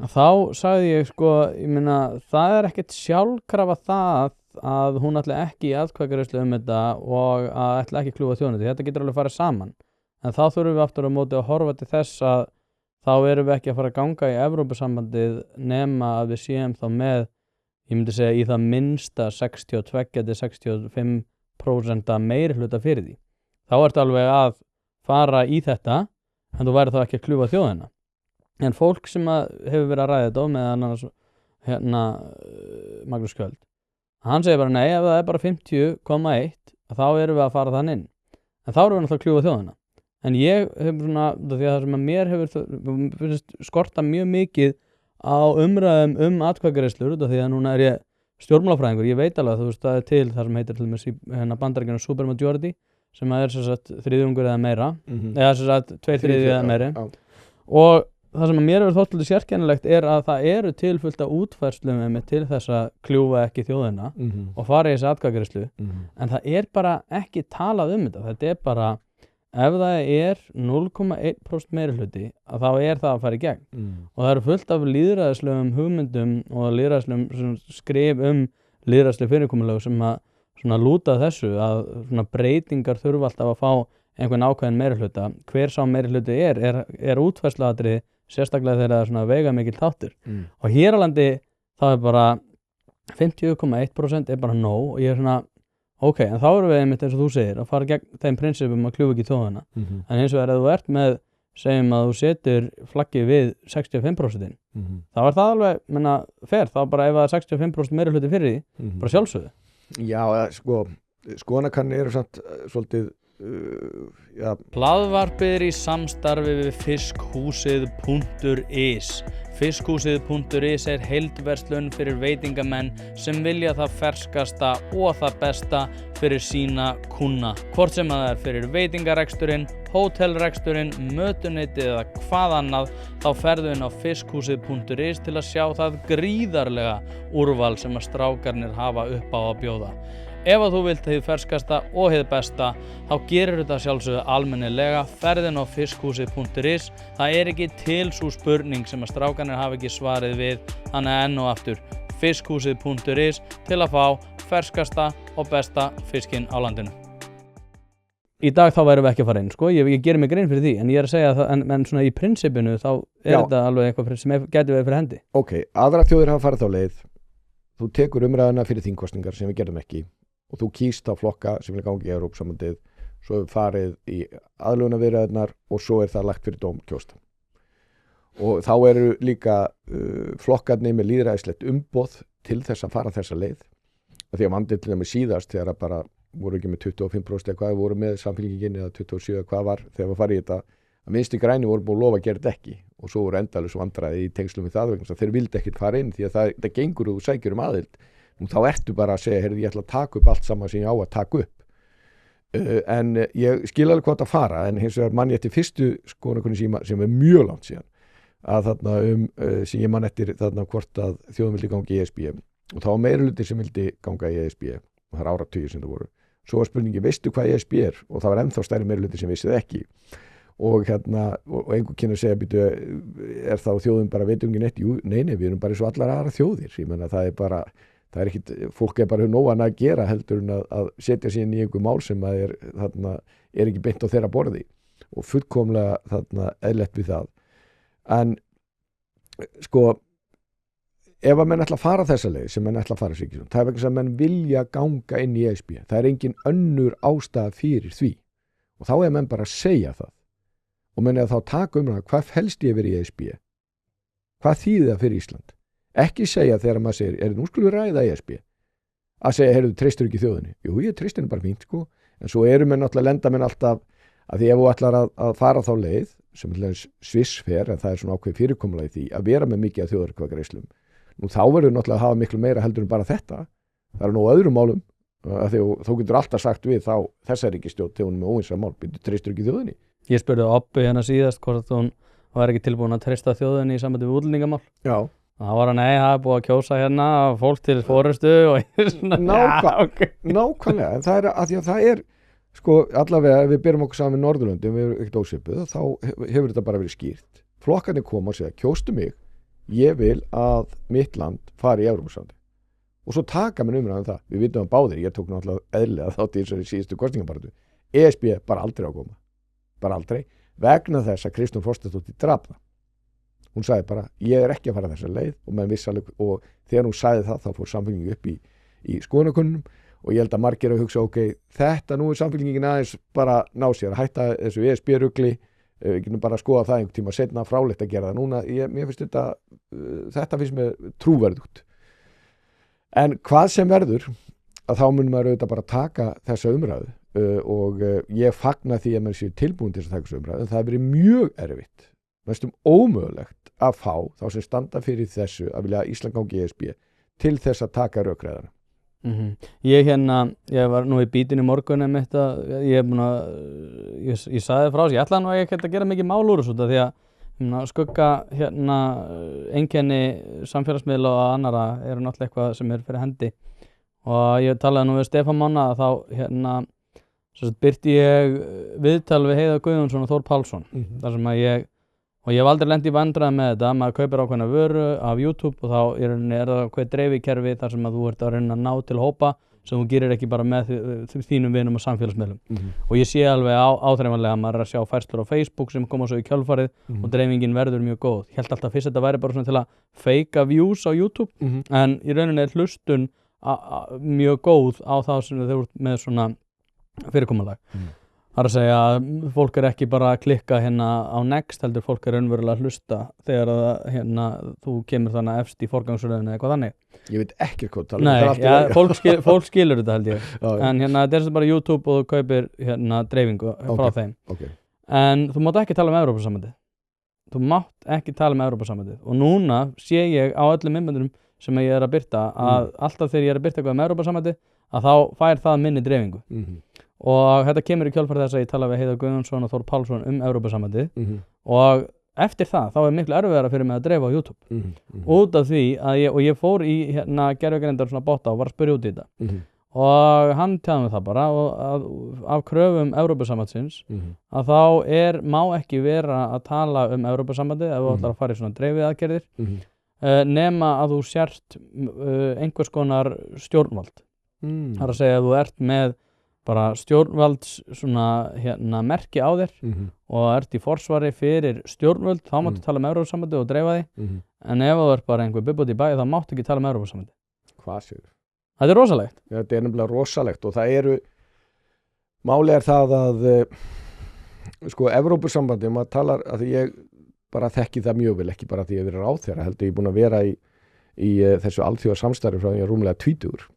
þá sagði ég sko, ég meina það er ekkert sjálfkrafa það að hún ætli ekki í atkvæðagreiðslu þetta og að ætli ekki kljúfa þjóðnýtti, þetta getur alveg farið saman en þá þurfum við aftur á móti að horfa til þess að þá erum við ekki að fara að ganga í Evrópusambandið nema að við séum þá með, ég myndi segja í það minnsta 62-65% meiri hluta fyrir því. Þá ertu alveg að fara í þetta en þú væri þá ekki að kljúfa þjóðina. En fólk sem hefur verið að ræða þetta með annars Magnús Skjöld, hann segir bara nei, ef það er bara 50,1 þá erum við að fara þann inn. En þá erum við náttúrulega að kljúfa þjóðina. En ég hefur svona, því að það sem að mér hefur skorta mjög mikið á umræðum atkvæðagreiðslur því að núna er ég stjórnmálafræðingur, ég veit alveg að þú veist það er til það sem heitir til með Bandaríkjunum supermajority sem er sem sagt þriðjungur eða meira eða sem sagt 2/3 eða meiri og það sem að mér hefur þótt sérkennilegt er að það eru til fullt af útfærslum til þess að kljúfa ekki þjóðina og fara í þessi atkvæðagreiðslu en það er bara ekki talað þetta er bara ef það er 0,1% meirihluti að þá er það að fara í gegn og það eru fullt af lýðræðislegum hugmyndum og lýðræðislegum skrif lýðræðisleg fyrirkomulag sem að svona lúta þessu að svona breytingar þurfa alltaf að fá einhvern ákveðin meirihluta hver sá meirihluti er útfærsluatriði sérstaklega þegar það er svona veigamikill þáttur og hér á landi þá er bara 50,1% er bara nóg og ég er svona ok, en þá erum við einmitt eins og þú segir að fara gegn þeim prinsipum að kljúfa ekki þjóðina en eins og ef þú ert með segjum að þú setur flaggið við 65% þá er það alveg fer, þá bara ef það er 65% meiri hluti fyrir því bara sjálfsögðu. Já, sko, skoðanakannir eru samt svolítið Hlaðvarpið er í samstarfi við fiskhúsið.is. Fiskhúsið.is er heildverslun fyrir veitingamenn sem vilja það ferskasta og það besta fyrir sína kúnna. Hvort sem að það er fyrir veitingareksturinn, hótelreksturinn, mötuneytið eða hvað annað, þá ferðu inn á fiskhúsið.is til að sjá það gríðarlega úrval sem að strákarnir hafa upp á að bjóða. Ef að þú vilt hið ferskasta og hið besta, þá gerir þetta sjálfsögðu almennilega, ferðin á fiskhúsið.is. Það er ekki til sú spurning sem að strákarnir hafa ekki svarið við, þannig enn og aftur fiskhúsið.is til að fá ferskasta og besta fiskinn á landinu. Í dag þá værum við ekki að fara inn, sko, ég gerir mig grein fyrir því, en ég er að segja það, en svona í prinsipinu þá þetta alveg eitthvað sem getur verið fyrir hendi. Ok, aðra þjóðir hafa farið þá leið, þú tekur umræðuna fyrir þingkosningar sem við gerðum ekki og þú kýst á flokka sem vilja gangi í Evrópusambandið, svo hefur farið í aðlögunarviðræðurnar og svo er það lagt fyrir dóm kjósta. Og þá eru líka flokkarnir með lýðræðislegt umboð til þess að fara þessa leið. Því að vandinn til dæmis síðast þegar að bara voru ekki með 25% eða hvað voru með Samfylkingin eða 27% eða hvað var þegar við farið í þetta, að Vinstri græni voru búin að lofa að gera þetta ekki og svo voru endalaus vandræði í tengslum við það vegna þess að þeir vildi ekkert fara inn því að það gengur og þú sækir aðild. Nú þá ertu bara að segja, heyrðu, ég ætla að taka upp allt saman sem ég á að taka upp. En ég skil alveg hvað að fara, en hins vegar mann ég eftir fyrstu skoðanakönnun sem er mjög langt síðan, að þarna sem ég mann eftir þarna hvort að þjóðin vildi ganga í ESB og þá var meirihluti sem vildi ganga í ESB og það er áratugir sem það voru. Svo var spurningi, veistu hvað ESB er? Og það var ennþá stærri meirihluti sem vissi það ekki. Og einhver kynna að segja, býtu, er þá þjóðin bara veitungin eitt? Jú, nei, við erum bara eins og allar aðra þjóðir. Ég menna, það er ekkit, fólk er bara nóg að gera heldur en að setja sig inn í einhver mál sem að er ekki beint á þeirra borði og fullkomlega eðlilegt við það. En sko, ef að menn ætla að fara þessa leið sem menn ætla að fara sig ekki, það er vegna að menn vilja ganga inn í ESB. Það er engin önnur ástæða fyrir því og þá er menn bara að segja það og menn er þá að taka hvað felst ég verið í ESB? Hvað þýðir það fyrir Ísland? Ekki segja þegar maður segir, nú skulum við ræða ESB. Að segja, heyrðu, treystur ekki þjóðinni? Jú, ég treystur henni bara fínt, sko. En svo eru menn náttúrulega lenda menn alltaf að því ef þú ætlar að fara þá leið, sem Sviss fer, en það er svona ákveð fyrirkomulag í því, að vera með mikið af þjóðarkvæðagreiðslum. Nú þá verður náttúrulega að hafa miklu meira heldur en bara þetta. Það er nú öðrum málum, að því þú getur alltaf sagt við þá þessa ríkisstjórn þegar hún með óvinsra mál, treystur ekki þjóðinni? Ég spurði Obbi hérna síðast hvort hún var ekki tilbúin að treysta þjóðinni í sambandi við útlendingamál. Já. Það var að nei, það er búið að kjósa hérna fólk til forystu og ég svona, nákvæmlega, en það er að því að það er sko allavega ef við byrjum okkur saman með Norðurlöndum, við erum ekkert ósvipuð, þá hefur þetta bara verið skýrt. Flokkarnir koma og segja, kjóstu mig, ég vil að mitt land fari í Evrópusambandið. Og svo taka mér umræðan það. Við vitum að báðir, ég tók náttúrulega eðlilega þátt í þessari síðustu kosningabaráttu. ESB bara aldrei á að koma. Bara aldrei. Vegna þess að Kristrún Frostadóttir drap það. Hún sagði bara, ég er ekki að fara þessa leið og menn viss alveg, og þegar hún sagði það, þá fór samfélgingin upp í skoðanakönnunum og ég held að margir að hugsa, ok, þetta nú er samfélgingin aðeins bara ná sér að hætta þessu ESB-rugli, við getum bara að skoða það einhvern tíma setna, fráleitt að gera það núna. Mér finnst þetta finnst mér trúverðugt. En hvað sem verður, að þá mun maður auðvitað bara taka þessa umræðu og ég fagna því að maður séu tilbúin til þess að taka þessa umræðu, en það hefur verið mjög erfitt, næstum ómögulegt að fá þá sem standa fyrir þessu að vilja Ísland gangi í ESB til þess að taka rökræðana. Ég var nú í bítinu í morgun ég sagði frá þess, ég ætlaði nú ekki að gera mikið mál úr þessu því að skugga einkenni samfélagsmiðla og annara eru náttúrulega eitthvað sem er fyrir hendi og ég talaði nú við Stefán Mána þá birti ég viðtal við Heiðar Guðjónsson og Þór Pálsson þar sem að ég hef aldrei lent í vandræði með þetta, maður kaupir ákveðna vöru af YouTube og þá er það ákveð dreifikerfi þar sem að þú ert að reyna að ná til hópa sem þú gerir ekki bara með þínum vinum og samfélagsmiðlum. Og ég sé alveg áþreifanlega að maður er að sjá færslur á Facebook sem koma svo í kjölfarið og dreifingin verður mjög góð. Ég held alltaf fyrst að þetta væri bara svona til að feika views á YouTube en í rauninni er hlustun mjög góð á það sem þau eru með svona fyrirkomulag. Það er að segja að fólk er ekki bara að klikka hérna á next, heldur fólk er raunverulega að hlusta þegar þú kemur þannig efst í forgangsröðinu eða eitthvað þannig. Ég veit ekki hvað tala. Nei, fólk skilur þetta held ég. En þetta er bara YouTube og þú kaupir dreifingu frá þeim. Okay. En þú mátt ekki tala um Evrópusambandið. Þú mátt ekki tala um Evrópusambandið. Og núna sé ég á öllum myndböndunum sem ég er að birta að alltaf þegar ég er að birta eitthvað um Evrópusambandið að þá fær það minni dreifingu. Og þetta kemur í kjölfar þess að ég tala við Heiðar Guðjónsson og Þór Pálsson um Evrópusambandið og eftir það þá er miklu erfiðara fyrir mig að dreifa á YouTube út af því að ég fór í gervigreindar svona botta og var að spyrja út í þetta og hann tjáði mig það bara og af kröfum Evrópusambandsins að þá má ekki vera að tala um Evrópusambandið ef þú ætlar að fara í svona dreifiaðgerðir nema að þú sért einhvers konar stjórnvald. Það er að segja að þú ert með bara stjórnvalds svona merki á þér og ert í forsvari fyrir stjórnvöld, þá máttu tala um Evrópusambandið og dreifa því en ef þú ert bara einhver bubbut í bæ þá máttu ekki tala um Evrópusambandið. Hvað séu? Þetta er rosalegt. Þetta er nefnilega rosalegt og það málið er það að sko Evrópusambandið, maður talar að því ég bara þekki það mjög vel, ekki bara því ég verið ráðherra, heldur ég búin að vera í þessu alþjóðasamstarfi frá því ég rúmlega 20.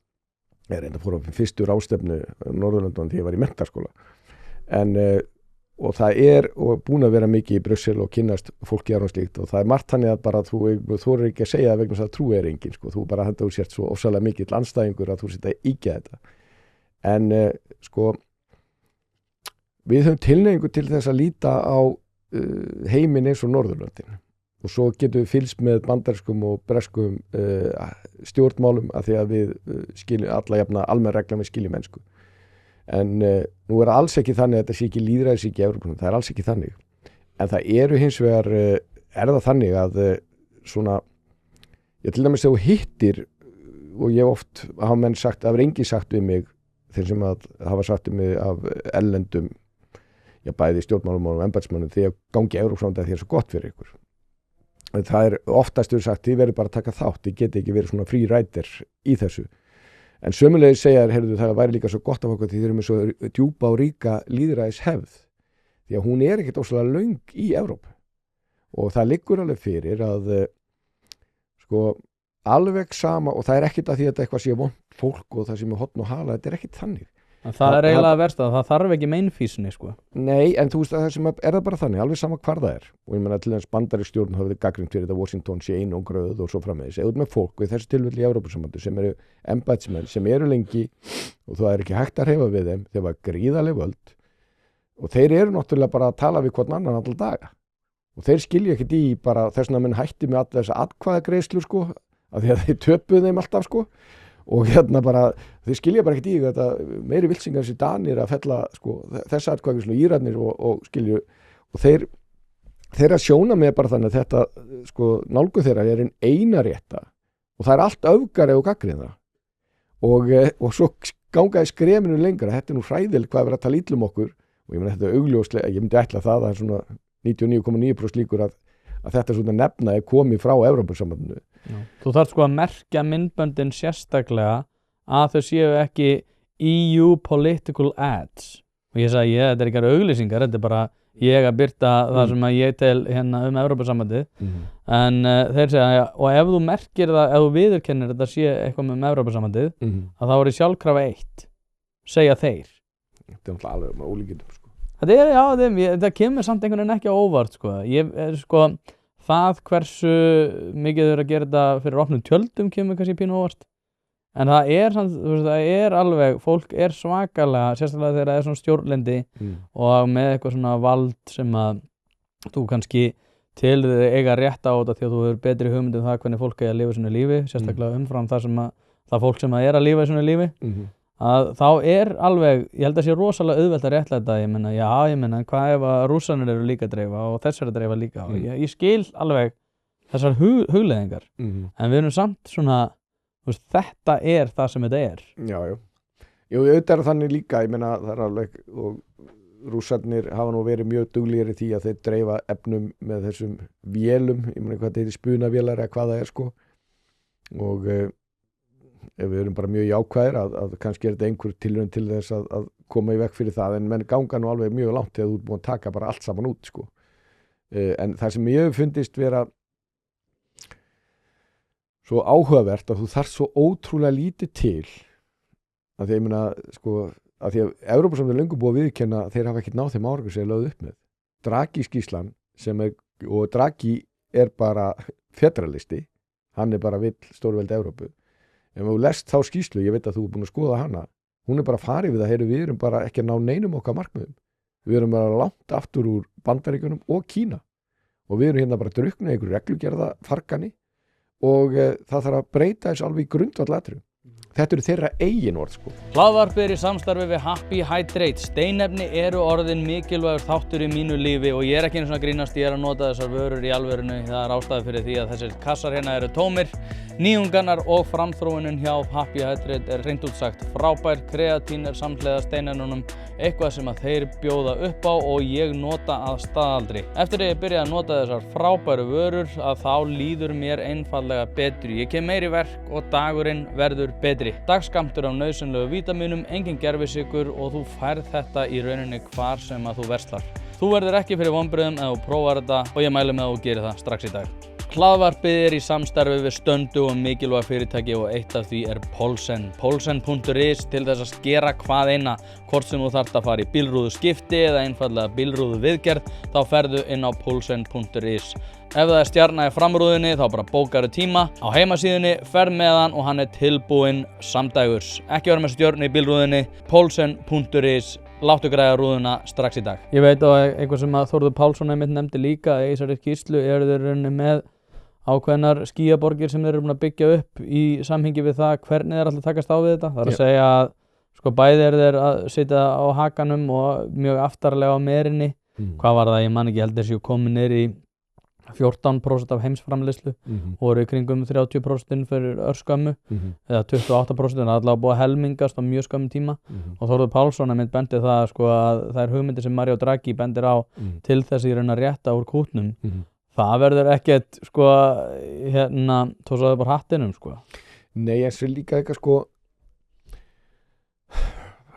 Ég reyndi að fóra á fyrstu ráðstefnu Norðurlöndunum þegar ég var í menntaskóla. Og það og búin að vera mikið í Brussel og kynnast fólki og slíkt og það er margt þannig að bara þú er ekki að segja það vegna þess að trú er engin, sko. Þú bara þú sért svo ofsalega mikill andstæðingur að þú sért að íkja þetta. En sko, við höfum tilhneigingu til þess að líta á heiminn eins og Norðurlöndin. Og svo getum við fylgst með bandarískum og breskum stjórnmálum að því að við skiljum alla jafna almenn regla með skiljumennsku. En nú er alls ekki þannig að þetta sé ekki lýðræðisríki í Evrópu, það er alls ekki þannig. En það hins vegar, það þannig að svona, ég til dæmis þegar þú hittir, og ég oft hafa menn sagt, það hefur enginn sagt við mig, þeir sem hafa sagt við mig af erlendum, bæði stjórnmálum og embættismönnum, því að gangi Evrópusambandið því svo gott fyrir ykkur. Það oftast sagt, þið verður bara að taka þátt, þið geti ekki verið svona free rider í þessu. En sömulegis segja það væri líka svo gott af okkur því þið erum með svo djúpa og ríka lýðræðishefð. Því að hún ekkert óslega löng í Evrópu. Og það liggur alveg fyrir að sko alveg sama, og það ekkert að því að þetta eitthvað sé vont fólk og það sé með hotn og hala, þetta ekkert þannig. En það eiginlega verst að það þarf ekki meinfísni, sko. Nei, en þú veist að það sem það bara þannig, alveg sama hvar það er. Og ég meina til þess bandarísk stjórn hafði gagnrýnt fyrir þetta Washington sé einu og gröð og svo framvegis. Eða út með fólk, í þessu tilfelli í Evrópusambandi sem eru embættismenn, sem eru lengi og það ekki hægt að hreyfa við þeim, þeir var gríðarleg völd og þeir eru náttúrulega bara að tala við hvern annan alla daga. og þeir skilja ekkert í bara þess að menn hætti með alltaf þessa atkvæðagreiðslu sko, af því að þeir töpuðu þeim alltaf sko, og bara þeir skilja bara ekkert í þetta meiri vilsingar sem Danir að fella sko, þessa atkvæðagreiðslu og Írarnir og skilju, og þeirra sjóna með bara þannig að þetta sko, nálgun þeirra er eina rétta og það allt öfgari og gagnrýna og svo gangaði skrefinu lengra, þetta nú hræðilegt hvað verið að tala illa okkur og ég meina þetta augljóslega, ég myndi ætla það er svona 99,9% líkur að þetta svona nefna er komið frá Evrópusambandinu. Þú þarft sko að merkja myndböndin sérstaklega að þau séu ekki EU political ads og ég sagði, þetta er ekki auglýsingar, þetta er bara ég að byrta það sem að ég tel hérna Evrópusambandið en þeir segja, og ef þú merkir það, ef þú viðurkennir þetta sé eitthvað með Evrópusambandið að það voru sjálfkrafa eitt segja þeir. Þetta er alveg með ólíkindum sko. Þetta kemur samt einhvern veginn ekki á óvart sko. Sko það hversu mikið þau eru að gera þetta fyrir opnum tjöldum kemur kannski pínu óvart en það er samt, það er alveg fólk er svakalega, sérstaklega þegar það er svona stjórnlendi og með eitthvað svona vald sem að þú kannski til þið eiga rétt á þetta því að þú hefur betri hugmynd það hvernig fólk eiga að lifa svona lífi, sérstaklega umfram það fólk sem að er að lifa svona lífi að þá er alveg, ég held að sé rosalega auðvelt að réttlæta, ég menna hvað ef að Rússarnir eru líka að dreifa og þessar að dreifa líka og ég skil alveg þessar hugleiðingar en við erum samt svona, þetta er það sem þetta er. Jú, auðvitað er þannig líka, ég menna það er alveg og Rússarnir hafa nú verið mjög duglegir í því að þeir dreifa efnum með þessum vélum, ég menna hvað þetta heitir spunavélar eða hvað það er sko og ef við erum bara mjög jákvæðir að kannski er þetta einhver tilraun til þess að koma í veg fyrir það en menn ganga nú alveg mjög langt þegar þú ert búin að taka bara allt saman út sko. En það sem ég hef fundist vera svo áhugavert að þú þarft svo ótrúlega lítið til að því ég meina sko að því að Evrópusambandið er löngu búið að viðurkenna þeir hafa ekkert náð þeim árangri sem þeir lögðu upp með. Draghi-skýrslan og Draghi er bara federalisti, hann er bara vill stórveldi Evrópu. Ef þú lest þá skýrslu, ég veit að þú er búin að skoða hana, hún er bara farið við að við erum bara ekki að ná neinum okkar markmiðum. Við erum bara langt aftur úr Bandaríkjunum og Kína og við erum hérna bara drukknað í einhverju reglugerða fargani og það þarf að breyta þess alveg í grundvallatriðum. Þetta eru þeirra eigin orð sko. Hlaðvarpið er í samstarfi við Happy Hydrate. Steinefni eru orðin mikilvægur þáttur í mínu lífi og ég er ekki einu svona grínast, ég er að nota þessar vörur í alvörinu. Það er ástæða fyrir því að þessir kassar hérna eru tómir. Nýjungarnar og framþróunin hjá Happy Hydrate er hreint út sagt frábær. Kreatín er samhliða steinefnunum, eitthvað sem að þeir bjóða upp á og ég nota að staðaldri. Eftir að ég byrjaði að nota þessar frábæru vörur að þá líður mér einfaldlega betur. Ég kem meiri verk og dagurinn verður betri. Dagskammtur af nauðsynlegu vítamínum, engin gervisykur og þú færð þetta í rauninni hvar sem að þú verslar. Þú verður ekki fyrir vonbrigðum ef þú prófar þetta og ég mæli með að þú gerir það strax í dag. Hlaðvarpið er í samstarfi við stöndu og mikilvæg fyrirtæki og eitt af því er Polsen. Polsen.is til þess að skera hvað eina, hvort sem þú þarft að fara í bílrúðu skipti eða einfallega bílrúðu viðgerð, þá ferðu inn á Polsen.is. Ef það er stjarna í framrúðinni þá bara bókaru tíma á heimasíðunni, ferð með hann og hann er tilbúinn samdægurs. Ekki vera með stjörnu í bílrúðinni, Polsen.is. Láttu græða rúðuna strax í dag. Ég veit að eitthvað sem að Þórður Pálsson einmitt nefndi líka í þessari skýrslu eru þeir rauninni með ákveðnar skýjaborgir sem þeir eru búin að byggja upp í samhengi við það hvernig þeir alltaf takast á við þetta. Það er að segja að sko bæði eru þeir að sitja á hakanum og mjög aftarlega á merinni. Hvað var það? Ég man ekki heldur séu komin niður í 14% af heimsframleiðslu og eru í kringum 30% fyrir örskömmu eða 28% en allavega búið að helmingast á mjög skömmum tíma og Þórður Pálsson mynd bendir það sko að það er hugmyndir sem Mario Draghi bendir á til þess að reyna að rétta úr kútnum það verður ekkert sko hérna tósaði bara hattinum sko. Nei, ég sé líka eitthvað sko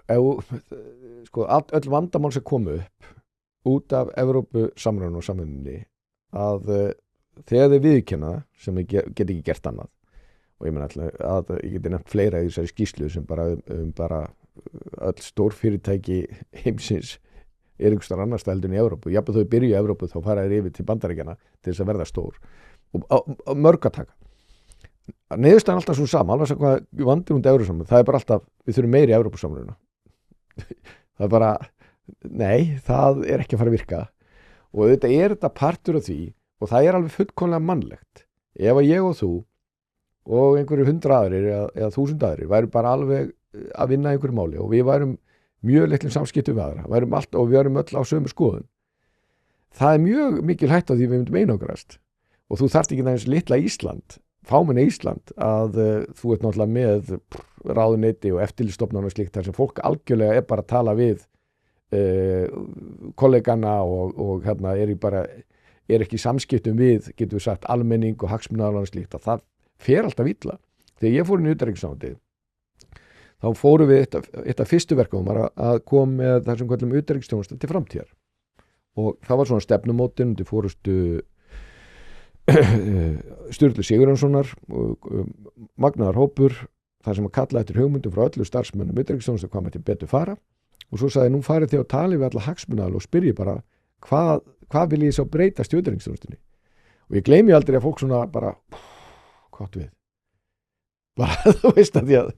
öll vandamál sem komu upp út af Evrópusamrunum og samvinnunni að þegar þið viðurkenna sem ég get ekki gert annað og ég meina alltaf að ég geti nefnt fleira í þessari skýrslu sem bara öll stórfyrirtæki heimsins er einhvers staðar annars staðar heldur en í Evrópu. Jafnvel þó byrja í Evrópu þá fara þeir yfir til Bandaríkjanna til þess að verða stór og mörg að taka. Niðurstaðan alltaf svona sama, alveg sem hvað vandir út Evrópusamruna, það er bara alltaf við þurfum meiri Evrópusamruna. Það er bara nei, það er ekki að fara að virka. og þetta þetta partur af því og það alveg fullkomlega mannlegt ef að ég og þú og einhverju 100 aðrir eða 1000 aðrir væru bara alveg að vinna einhverju máli og við værum mjög litlum samskiptum við aðra og við værum öll á sömu skoðun. Það mjög mikil hætt á því við myndum einangrast og þú þarft ekki aðeins litla Ísland, fámenna Ísland að þú ert náttúrulega með ráðuneyti og eftirlitsstofnanir og slíkt þar sem fólk algjörlega bara að tala við kollegana og hérna ekki í samskiptum við, getum við sagt, almenning og hagsmunaaðilar og slíkt að það fer alltaf illa. Þegar ég fór inn í utanríkisráðuneytið þá fórum við eitt af fyrstu verkum að koma með það sem kallum utanríkisþjónustu til framtíðar og það var svona stefnumótin undir fórustu Sturlu Sigurjónssonar magnaðar hópur þar sem að kalla eftir hugmyndum frá öllu starfsmönnum utanríkisþjónustu hvað mætti betur fara og svo sagði nú farið þið á tali við alla hagsmunaaðila og spyrji bara hvað vil ég sá breytast í utanríkisþjónustunni og ég gleymi aldrei að fólk svona bara hvað við bara þú veist að því að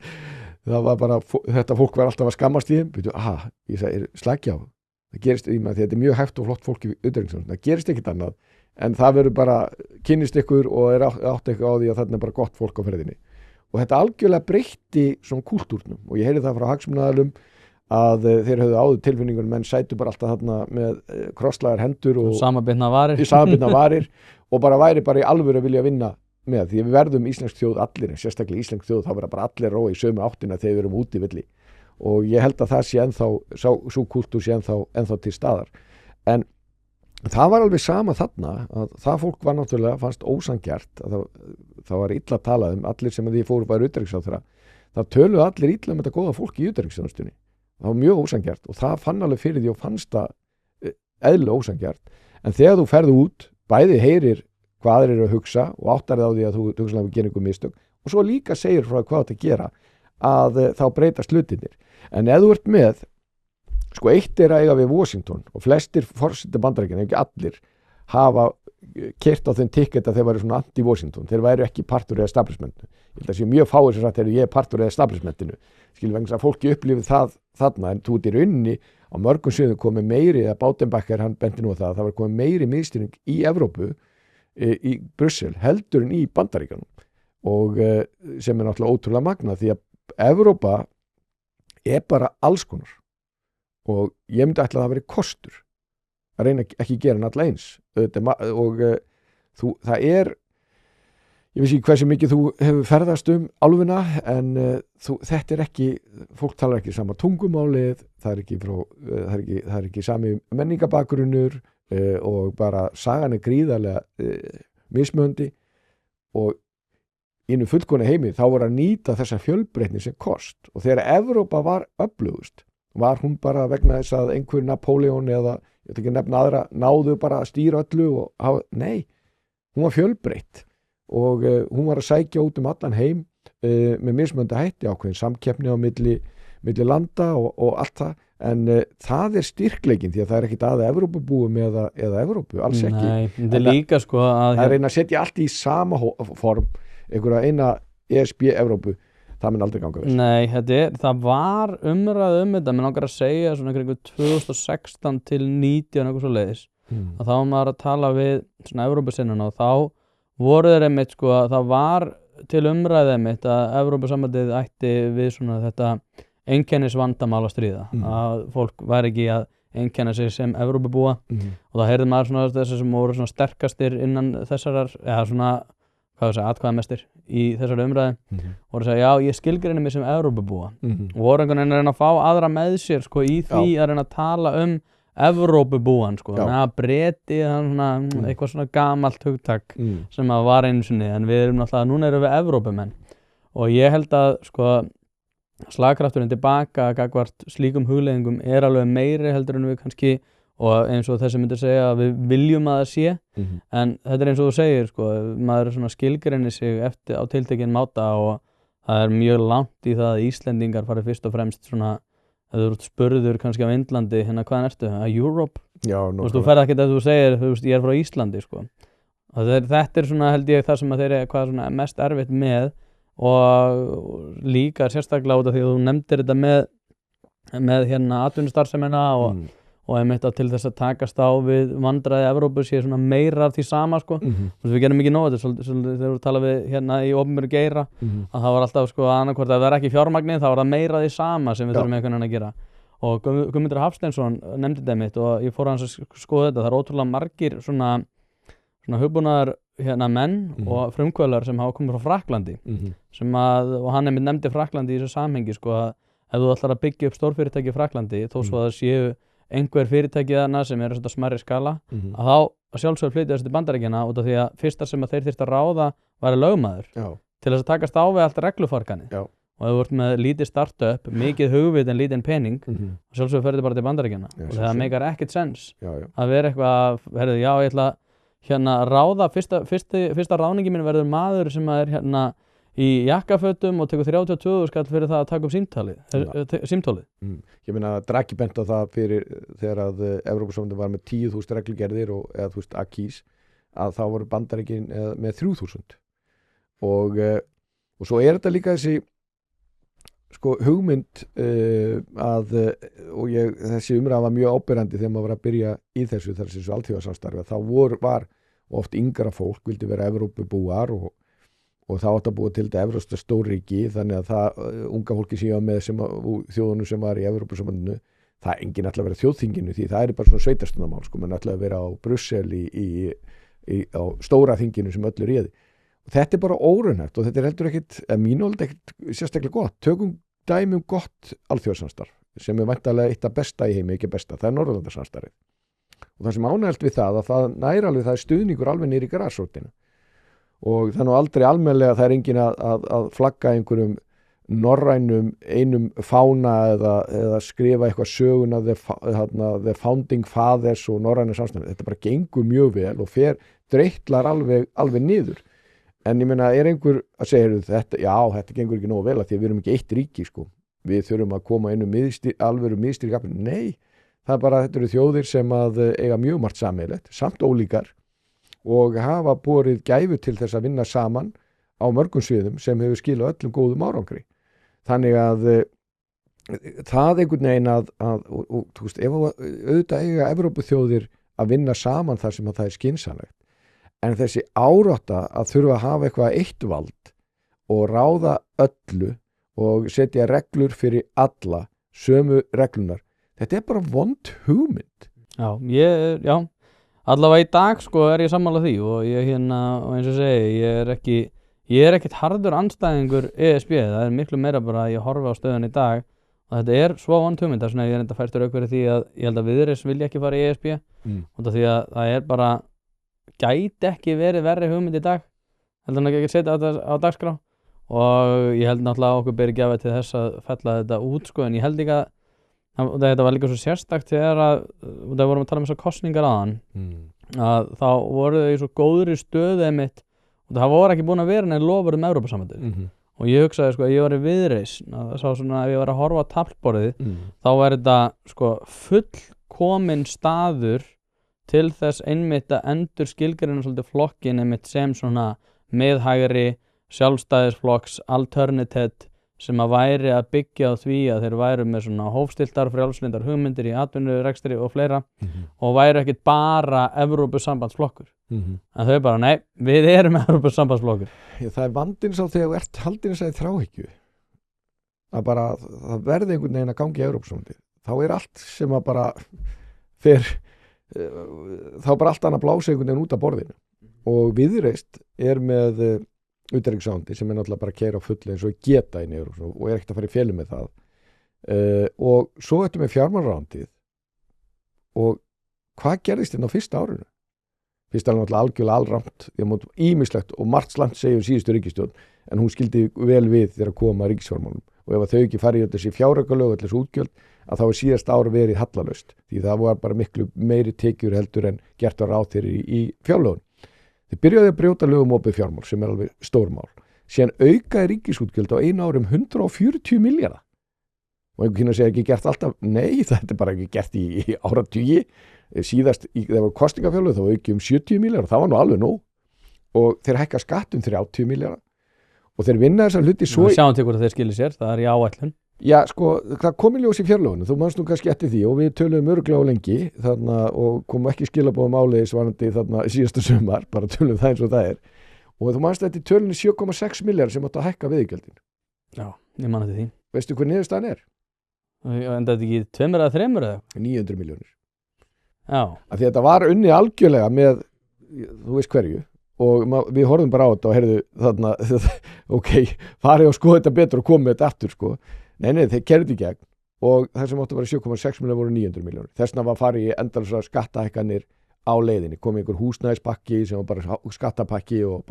það var bara, þetta fólk var alltaf að skammast í þeim, ég sagði, slagja á, það gerist í maður því að þetta mjög hægt og flott fólk í utanríkisþjónustunni, það gerist ekkit annað, en það verður bara, kynnist ykkur og átt eitthvað á því að þarna bara gott fólk á ferðinni. Og þetta algjörlega breytti svona kúltúrnum og ég heyri það frá hagsmunaaðilum að þeir höfðu áður tilfinningunum menn sætu bara alltaf þarna með krosslagar hendur og samabindna varir og bara væri bara í alvöru að vilja vinna með því að við verðum íslensk þjóð allir en sérstaklega íslensk þjóð þá verða bara allir róa í sömu áttina þegar við erum úti villi og ég held að það sé ennþá svo kúltúr sé ennþá til staðar en það var alveg sama þarna að það fólk var náttúrulega fannst ósanngjarnt að það var illa talað allir sem því fóru bara utanríkisráðherra það töluðu allir illa þetta góða fólk í utanríkisþjónustunni það var mjög ósanngjarnt og það fann alveg fyrir því og fannst það eðlilega ósanngjarnt en þegar þú ferðu út bæði heyrir hvað aðrir eru að hugsa og áttar þið á því að þú hugsanlega gerir einhver mistök og svo líka segir frá hvað þetta gera að þá breytast hlutirnir. En ef þú ert með, sko eitt að eiga við Washington og flestir forseti Bandaríkjanna, ekki allir, hafa keyrt á þeim ticket að þeir væru svona anti-Washington, þeir væru ekki partur eða establishmentinu. Ég held að sé mjög fáir sem sagt þegar ég partur eða establishmentinu. Skilur vegna að fólki upplifið það þarna en þú ert í rauninni á mörgum sviðum komið meiri, eða Baudenbacher hann benti nú á það var komið meiri miðstýring í Evrópu í Brussel heldur en í Bandaríkjanum og sem náttúrulega ótrúlega magna því að Evrópa bara alls konar og ég myndi ætla að það veri kostur að reyna ekki gera hann alla eins og það ég veist ekki hversu mikið þú hefur ferðast álfuna en þetta ekki, fólk talar ekki sama tungumálið, það er ekki sami menningabakgrunnur og bara sagan gríðarlega mismöndi og innu fullkona heimi þá var að nýta þessa fjölbreytni sem kost og þegar Evrópa var öflugust var hún bara vegna þess að einhver Napoleon eða, ég veit ekki nefna aðra, náðu bara að stýra öllu og hafa, nei, hún var fjölbreytt og hún var að sækja út allan heim með mismöndi hætti ákveðin samkeppni á milli landa og allt það en það styrkleikin því að það ekkit að Evrópubúum eða Evrópu, alls ekki. Nei, þetta líka sko að það reyna að setja allt í sama form, einhverja eina ESB Evrópu, það mun aldrei ganga vel. Nei, það var umræðu þetta, mér langar að segja svona kringu 2016 til 19 eitthvað svo leiðis, að þá var maður að tala við svona Evrópusinnuna og þá voru þeir einmitt sko að það var til umræðu einmitt að Evrópusambandið ætti við svona þetta einkennisvandamál að stríða að fólk væri ekki að einkenna sig sem Evrópubúa og þá heyrði maður svona þessar sem voru svona sterkastir innan þessarar eða svona, atkvæðamestir í þessari umræðu og voru að segja, já, ég skilgreini mig sem Evrópubúa og voru einhvern veginn að reyna að fá aðra með sér sko í því að reyna að tala Evrópubúan sko, Breti, eitthvað svona gamalt hugtak sem að var einu sinni en við erum náttúrulega, núna erum við Evrópumenn og ég held að sko slagkrafturinn tilbaka gagnvart slíkum hugleiðingum alveg meiri heldur en við kannski og eins og þessi myndir segja að við viljum að það sé en þetta eins og þú segir sko, maður svona skilgreinir sig eftir á tiltekinn máta og það mjög langt í það að Íslendingar fari fyrst og fremst svona, ef þú ert spurður kannski af Indlandi, hvaðan ertu? Að Europe? Já, þú ferð ekkert að þú segir, ég er frá Íslandi sko. Þetta svona held ég það sem að þeir hvað svona mest erfitt með og líka sérstaklega út af því að þú nefndir þetta með atvinnustarfsemina og og einmitt að til þess að takast á við vandræði Evrópu sé svona meira af því sama sko. Við gerum ekki nóg, þetta er svolítið þegar við tala við hérna í opinberu geira að það var alltaf sko annarkvort að það er ekki fjármagnið þá er það meira því sama sem við þurfum einhvern veginn að gera og Guðmundur Hafsteinsson nefndi þetta mitt og ég fór hans að skoða þetta, það er ótrúlega margir svona hugbúnaðar hérna menn og frumkvöðlar sem hafa komið frá Frakklandi sem að, og hann nefndi Frakklandi í þessu samhengi sko að ef þú ætlar að byggja upp stórfyrirtæki í Frakklandi þó svo að það séu einhver fyrirtæki þarna sem eru svona smærri skala að þá að sjálfsögur flytja þessi til Bandaríkjanna út af því að fyrsta sem að þeir þyrftu að ráða væri lögmaður til þess að takast á við allt reglufarkanið og ef þú ert með lítið startup, mikið hugvit en lítið pening sjálfsögur fer þetta bara til Bandaríkjanna og það meikar ekkert sens að vera eitthvað, herðu, já ég ætla hérna að ráða, fyrsta ráðningi minn verður maður sem er hérna í jakkafötum og tekur 32 skall fyrir það að taka upp símtólið. Ég meina að Draghi bent á það fyrir þegar að Evrópusambandið var með 10.000 reglugerðir eða þú veist akís að þá voru Bandaríkin með 3.000 og svo er þetta líka þessi sko hugmynd að og þessi umræða var mjög áberandi þegar maður var að byrja í þessu alþjóðasamstarfi þá var oft yngra fólk vildi vera Evrópubúar og það átt að búa til þetta evrópska stórríki þannig að það unga fólki sem ég var með þjóðunum sem var í Evrópusambandinu það enginn ætla að vera þjóðþinginu því það er bara svona sveitarstundamál sko, mann ætla að vera á Brussel á stóra þinginu sem öllu réði og þetta er bara óraunhæft og þetta er heldur ekkit ekkit sérstaklega gott tökum dæmi gott alþjóðasamstarf sem er væntanlega eitt af besta í heimi, ekki besta það er Norðurlandasamstarfið og það sem ánægilegt við það að það næri alveg það er stuðningur alveg niður í grasrótina og það er nú aldrei almennilega það er engin að flagga einhverjum norrænum einum fána eða skrifa eitthvað söguna the founding fathers og norræna samstæðan þetta bara gengur mjög vel og dreitlar alveg niður en ég meina er einhver að segja þetta gengur ekki nógu vel að því að við erum ekki eitt ríki sko við þurfum að koma inn alvöru miðstýrikafli nei, það er bara þetta eru þjóðir sem að eiga mjög margt sameiginlegt samt ólíkar og hafa borið gæfu til þess að vinna saman á mörgum sviðum sem hefur skilað öllum góðum árangri. Þannig að það einhvern veginn og þú veist, auðvitað eiga Evrópuþjóðir að vinna saman þar sem að það er skynsamlegt. En þessi árátta að þurfa að hafa eitthvað eitt vald og ráða öllu og setja reglur fyrir alla, sömu reglunar, þetta er bara vond hugmynd. Já. Allavega í dag sko er ég sammála því og ég og eins og segi, ég er ekkert harður andstæðingur ESB, það er miklu meira bara að ég horfi á stöðun í dag og þetta er svo vond hugmynd, þess vegna ég er enda færstur aukverði því að ég held að Viðreisn vilja ekki fara í ESB og því að það er bara gæti ekki verið verri hugmynd í dag heldur en að ekki setja á dagskrá og ég held náttúrulega okkur beri gjafa til þess að fella þetta út sko en ég held ekki að þetta var líka svo sérstakt þegar það vorum að tala um þessar kosningar aðan að þá voru þau í svo góðri stöðu einmitt og það voru ekki búin að vera neinn lofur Evrópusambandið og ég hugsaði sko að ég var í Viðreisn að sá svona ef ég var að horfa á taflborðið þá var þetta sko fullkominn staður til þess einmitt að endur skilgreina svolítið flokkin einmitt sem svona miðhægri sjálfstæðisflokks alternative sem að væri að byggja á því að þeir væru með svona hófstiltar, frjálslyndar hugmyndir í atvinnurekstri og fleira og væru ekkit bara Evrópusambandsflokkur. En þau bara, nei, við erum Evrópusambandsflokkur. Það er vandinn sá þegar þú ert haldinn þess að þráhyggju að bara, það verði einhvern veginn að gangi í Evrópusambandið. Þá er allt sem að bara þá bara allt annað blása einhvern veginn út af borðinu og Viðreisn er með utanríkisráðuneyti sem er náttúrulega bara að keyra á fullu eins og geta inn í Evrópu og er ekkert að fara í felum með það og svo ertu með fjármálaráðuneytið og hvað gerðist hérna á fyrsta árinu? Fyrst er náttúrulega algjörlega allramt því að mót ýmislegt og margt slæmt segir síðustu ríkisstjórn en hún skildi vel við þegar að koma að ríkisfjármálum og ef þau ekki farið í þessi fjáraukalög og þessi útgjöld að þá er síðast ár verið hallalaust því það var bara miklu meiri tekjur heldur en gert á ráð þeirri í fjárlögun. Þið byrjaði að brjóta lögum opið fjármál sem er alveg stórmál. Síðan aukaði ríkisútgjöld á einu ári 140 milljarða. Og einhvern veginn segja ekki gert alltaf, nei þetta er bara ekki gert í áratugi. Síðast þegar var kosningafjárlög þá aukið 70 milljarða, það var nú alveg nóg. Og þeir hækka skatt 30 milljarða. Og þeir vinna þessar hluti svo... Sjáum til hvort þeir skilir sér, það er í áætlun. Já, sko, það kom í ljós í fjárlögunum, þú manst nú kannski eftir því og við töluðum örglega á lengi þarna og komum ekki skilabóðum áleiðis varandi þarna síðasta sumar, bara töluðum það eins og það og þú manst eftir tölunni 7,6 milljarðar sem átt að hækka veiðigjöldin. Já, ég man eftir því. Veistu hvað niðurstaðan er? En þetta ekki 2 eða 3 eða? 900 milljónir. Já. Af því þetta var unnið algjörlega með, þú veist hverju, og við horfum bara á þetta og heyrðu þarna, ok, farið og skoða þetta betur og komið þetta aftur, sko. Nei, þeir kerði í gegn og það sem átti að vera 7,6 milljónir voru 900 milljónir. Þessna var farið í endalausar skattahækkanir á leiðinni. Kom einhver húsnæðispakki sem var bara skattapakki og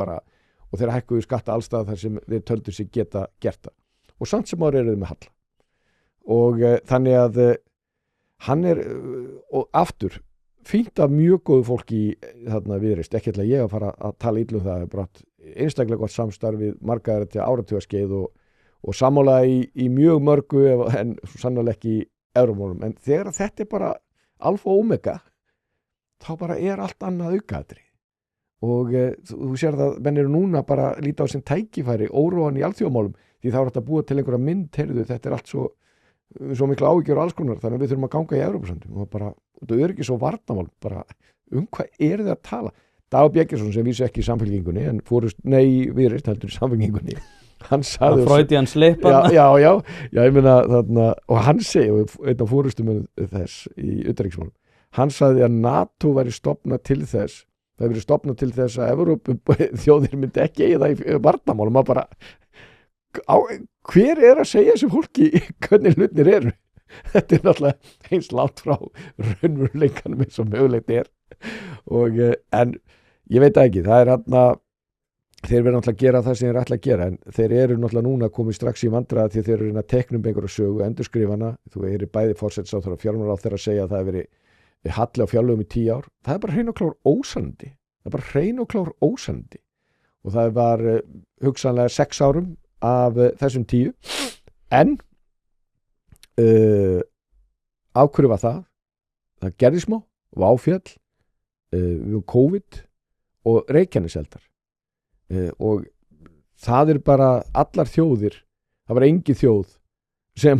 þeir hækkuðu skatta allstað þar sem þeir töldu sig geta gert það. Og samt sem ári eru þau með halla. Og þannig að hann og aftur, fínt af mjög góðu fólki þarna Viðreisn, ekki ætla ég að fara að tala illa það, bara einstaklega gott samstarf við margar til áratugaskeið og sammála í mjög mörgu en sannarlega ekki í eurumálum. En þegar þetta bara alfa og omega, þá bara allt annað aukaðri. Og þú sér það, menn eru núna bara líta á sem tækifæri, óróan í alþjóðamálum, því þá er þetta búið til einhverja mynd, heyrðu, þetta allt svo mikla áhyggjur og alls konar, þannig að við þurfum að ganga í Evrópusambandinu og bara, það ekki svo varnamál, bara hvað þið að tala? Dagur Bjeggesson sem vísi ekki í Samfylkingunni, en Viðreisn heldur í Samfylkingunni, hann sagði Freudian slip já, ég meina þarna, og hann segi, einn af fórustumönnum þess í utanríkismálum, hann sagði að NATO væri stofnað til þess, það hefur verið stofnað til þess að Evrópu þjóðir myndi ekki eigi það í varnarmálum, að bara hver að segja þessu fólki hvernig hlutir eru? Þetta er náttúrulega eins langt frá raunveruleikanum eins og mögulegt og en ég veit ekki, það þeir verða náttúrulega að gera það sem þeir ætla að gera, en þeir eru náttúrulega núna komið strax í vandræða því þeir eru að tekna einhverja sögu, endurskrifana, þú eru bæði forsætisráðherra og fjármálaráðherra að segja að það hefur verið halli á fjárlögum í 10 ár, það er bara hrein og klár ósannindi, og það var hugsanlega 6 árum af þessum 10, en af hverju var það gerði smá, váfjall, við COVID og Reykjaneseldar. Og það er bara allar þjóðir, það var engin þjóð sem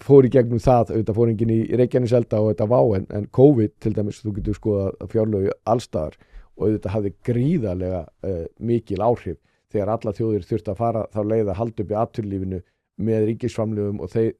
fór í gegnum það, auðvitað fór enginn í Reykjaneselda og þetta vá, en COVID til dæmis, þú getur skoðað fjárlögu allstaðar og auðvitað hafði gríðarlega mikil áhrif þegar allar þjóðir þurfti að fara þá leið að halda upp í atvinnulífinu með ríkisframlögum og þeir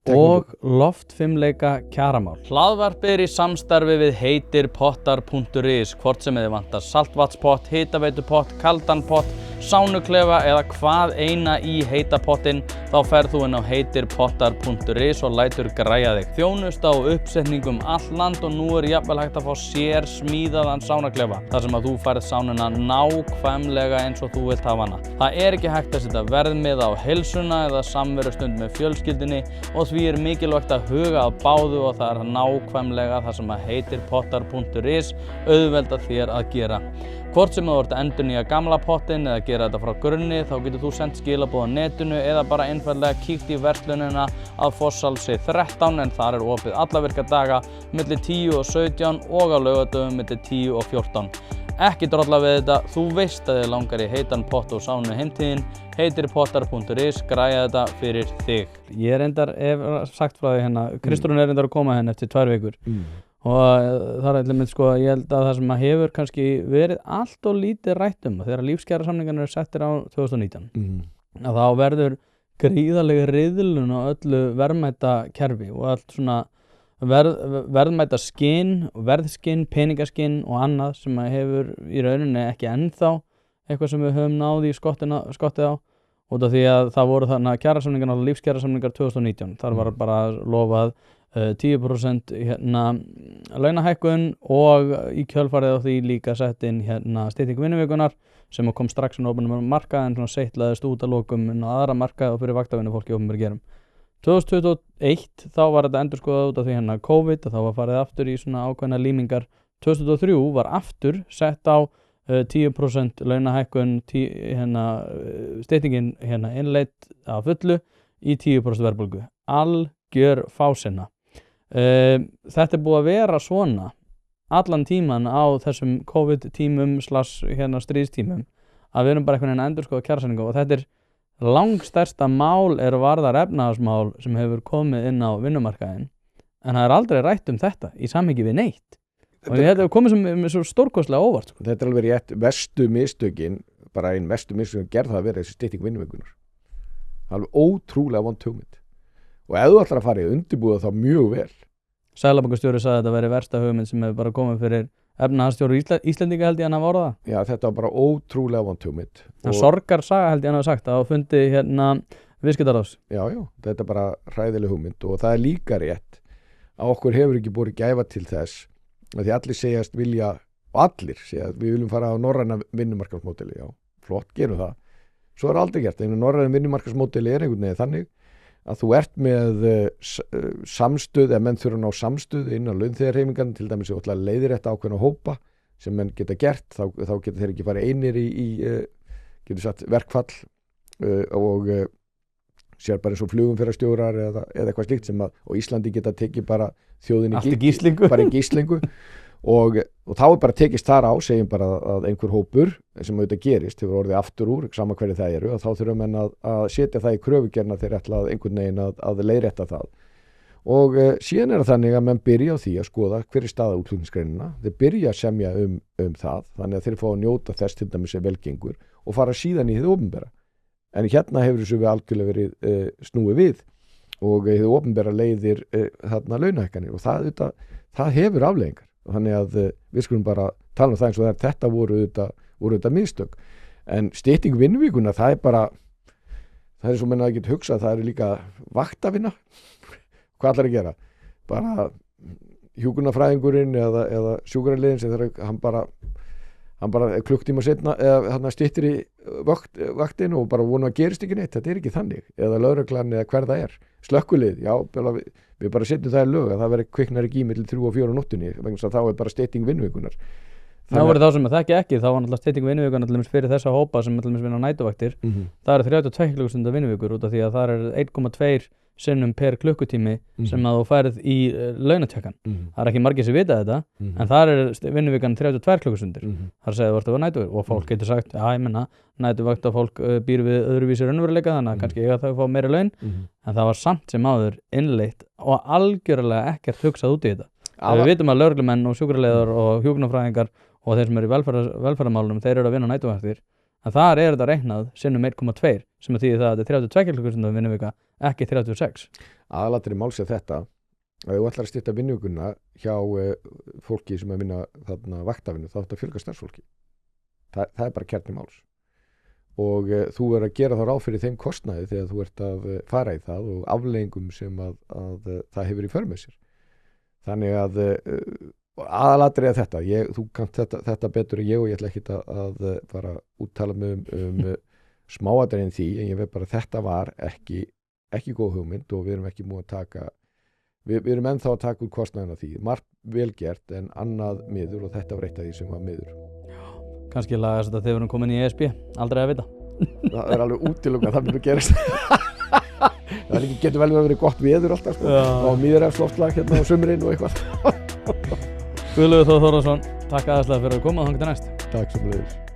og loftfimleika kjaramál. Hlaðvarpið í samstarfi við heitirpottar.is, hvort sem þið vantar saltvatnspott, hitaveitupott, kaldan pott, sánuklefa eða hvað eina í heita pottinn, þá ferð þú inn á heitirpottar.is og lætur græja þig. Þjónusta og uppsetningum all land og nú jafnvel hægt að fá sér smíðaðan sánuklefa, þar sem að þú færð sánuna nákvæmlega eins og þú vilt hafa hana. Það ekki hægt að setja verðmið á heilsuna eða samverustund með fjölskyldunni og því mikilvægt að huga að báðu og það nákvæmlega það sem að heitirpottar.is auðvelda þér að gera. Hvort sem þú ert að endurnýja gamla pottinn eða gera þetta frá grunni, þá getur þú sendt skilaboð á netinu eða bara einfaldlega kíkt í verslunina að Fossalsi 13, en þar opið alla virka daga milli 10 og 17 og á laugardögum milli 10 og 14. Ekki drolla við þetta, þú veist að þið langar í heitan pott og sánu heimtíðin, heitirpottar.is, græja þetta fyrir þig. Ég hef sagt frá því hérna, Kristrún reyndar að koma henni eftir 2 vikur og það eitthvað sko, ég held að það sem hefur kannski verið allt og lítið rætt þegar lífskjarasamningarnir eru settir á 2019, að þá verður gríðarlega riðlun á öllu verðmætakerfi og allt svona verðmætaskinn, verðskinn, peningaskinn og annað sem hefur í rauninni ekki ennþá eitthvað sem við höfum náð í skottið á, út af því að það voru þarna kjarasamningar og lífskjarasamningar 2019, þar var bara lofað 10% launahækkun og í kjölfarið á því líka sett inn styttingu vinnuvikunar sem kom strax inn á opinberum markaði en seitlaðist út að lokum inn á aðra markaði og fyrir vaktavinnu fólki í opinberum gerum. 2021 þá var þetta endurskoðað út af því COVID og þá var farið aftur í svona ákveðna límingar. 2003 var aftur sett á 10% launahækkun, styttingin innleidd af fullu í 10% verðbólgu. Algjör fásinna. Þetta búið að vera svona allan tíman á þessum COVID-tímum / stríðstímum að við erum bara einhvern veginn að endurskoða kjarasamninga og þetta langstærsta mál varðar efnahagsmál sem hefur komið inn á vinnumarkaðinn, en það aldrei rætt þetta í samhengi við neitt. Og þetta hefur komið sem svo stórkostlega óvart. Sko. Þetta alveg rétt, verstu mistökin, bara einn verstu mistökin gerð það að vera þessi stytting vinnuvikunnar. Alveg ótrúlega vond hugmynd. Og ef þú ætlar að fara í undirbúða þá mjög vel. Seðlabankastjóri sagði að þetta væri versta hugmynd sem hefur bara komið fyrir efnahagsstjóri Íslendinga held ég hann að voru það. Já, þetta var bara ótrúlega vond hugmynd. En sorgarsaga held ég hann að sagt á fundi viðskiptaráðs. Já, þetta er bara hræðileg hugmynd og það er líka rétt að okkur hefur ekki borið gæfa til þess að því allir segjast vilja, og allir segja að við viljum fara á norræna vinnumarkaðsmódeli, já, flott, gerum það. Svo er aldrei gert, en norræna vinnumarkaðsmódeli er einhvern veginn þannig að þú ert með samstöð, eða menn þurfa að ná samstöð innan launþegarhreyfingarnar, til dæmis að leiðrétta ákveðna hópa sem menn geta gert, þá geta þeir ekki farið einir í getur sagt, verkfall og sér bara eins og flugumferðarstjórar eða eitthvað slíkt sem og Íslandi geta tekið bara þjóðinni bara í gíslingu og þá er bara tekist þar á, segjum bara að einhver hópur sem auðvitað gerist, hefur orðið aftur úr sama hverju það eru, að þá þurfum menn að setja það í kröfugerðina þeir ætla einhvern veginn að leiðrétta það og síðan er það þannig að menn byrja á því að skoða hver er staða útflutningsgreinina, þeir byrja að semja um það, þannig að þeir fá að njóta þess til dæmis sem velgengur og fara síðan í hið opinbera. En hérna hefur þessu við algjörlega verið snúið við og hið opinbera leiðir þarna launahækkanir og það hefur afleiðingar. Þannig að við skulum bara tala það eins og þetta voru þetta mistök. En stytting vinnuvíkunnar, það er svo menn að geta hugsað, það er líka vaktavinna. Hvað ætlar að gera? Bara hjúkrunarfræðingurinn eða sjúkraliðinn sem hann bara klukktíma setna eða styttir í vaktinu og bara vona að gerist ekki neitt, þetta er ekki þannig, eða lögreglan eða hver það er, slökkvilið, já, við bara setjum það í lög að það veri kviknar ekki í milli 3 og 4 nóttunni, vegna þess að þá er bara stytting vinnuvíkunar. Það voru þá sem að þekki ekki, þá var náttúrulega stytting vinnuvíkunar til dæmis fyrir þessa hópa sem til dæmis vinna nætuvaktir, það eru 32 klukkustundar vinnuvíkur út af því að það er 1,2 sinnum per klukkutími sem að þú færið í launatökan. Það er ekki margir sem vita þetta, en þar er vinnuvíkan 32 klukkustundir. Það segir þú ert að vera nætuvakt og fólk getur sagt, já ég menna, nætuvakt og fólk býr við öðruvísi raunveruleika þannig að kannski eiga þau að fá meira laun, en það var samt sem áður innleitt og algjörlega ekkert hugsað út í þetta. Við vitum að lögreglumenn og sjúkraliðar og hjúkrunarfræðingar og þeir sem eru í velferðarmálunum, þeir eru að vinna nætuvaktir. En þar er þetta reiknað sinnum 1,2 sem að þýðir það að þetta er 32 klukkustundar vinnuvika, ekki 36. Aðalatriði máls er þetta að þú ætlar að stytta vinnuvikuna hjá fólki sem að vinna þarna vaktavinnu, þá ætlar að fjölga starfsfólki. Það er bara kjarni máls. Og þú verður að gera þá ráð fyrir þeim kostnaði þegar þú ert að fara í það og afleiðingum sem að það hefur í för með sér. Þannig að aðalatriði þetta, þú kannt þetta betur en ég og ég ætla ekki að bara úttala mig um smáatriði en því, en ég veit bara að þetta var ekki góð hugmynd og við erum ekki múið að taka við erum ennþá að taka úr kostnaðina því, margt vel gert en annað miður og þetta var eitt af því sem var miður. Kannski lagast þetta þegar við erum komin í ESB, aldrei að vita. Það er alveg útilokað, það myndir gerast. Það getur vel verið gott veður alltaf sko, á mýðurefsloftslag hérna á sumrin og eitthvað. Guðlaugur Þór Þórðarson, takk aðeinslega fyrir að koma og þangað til næst. Takk sem leiðis.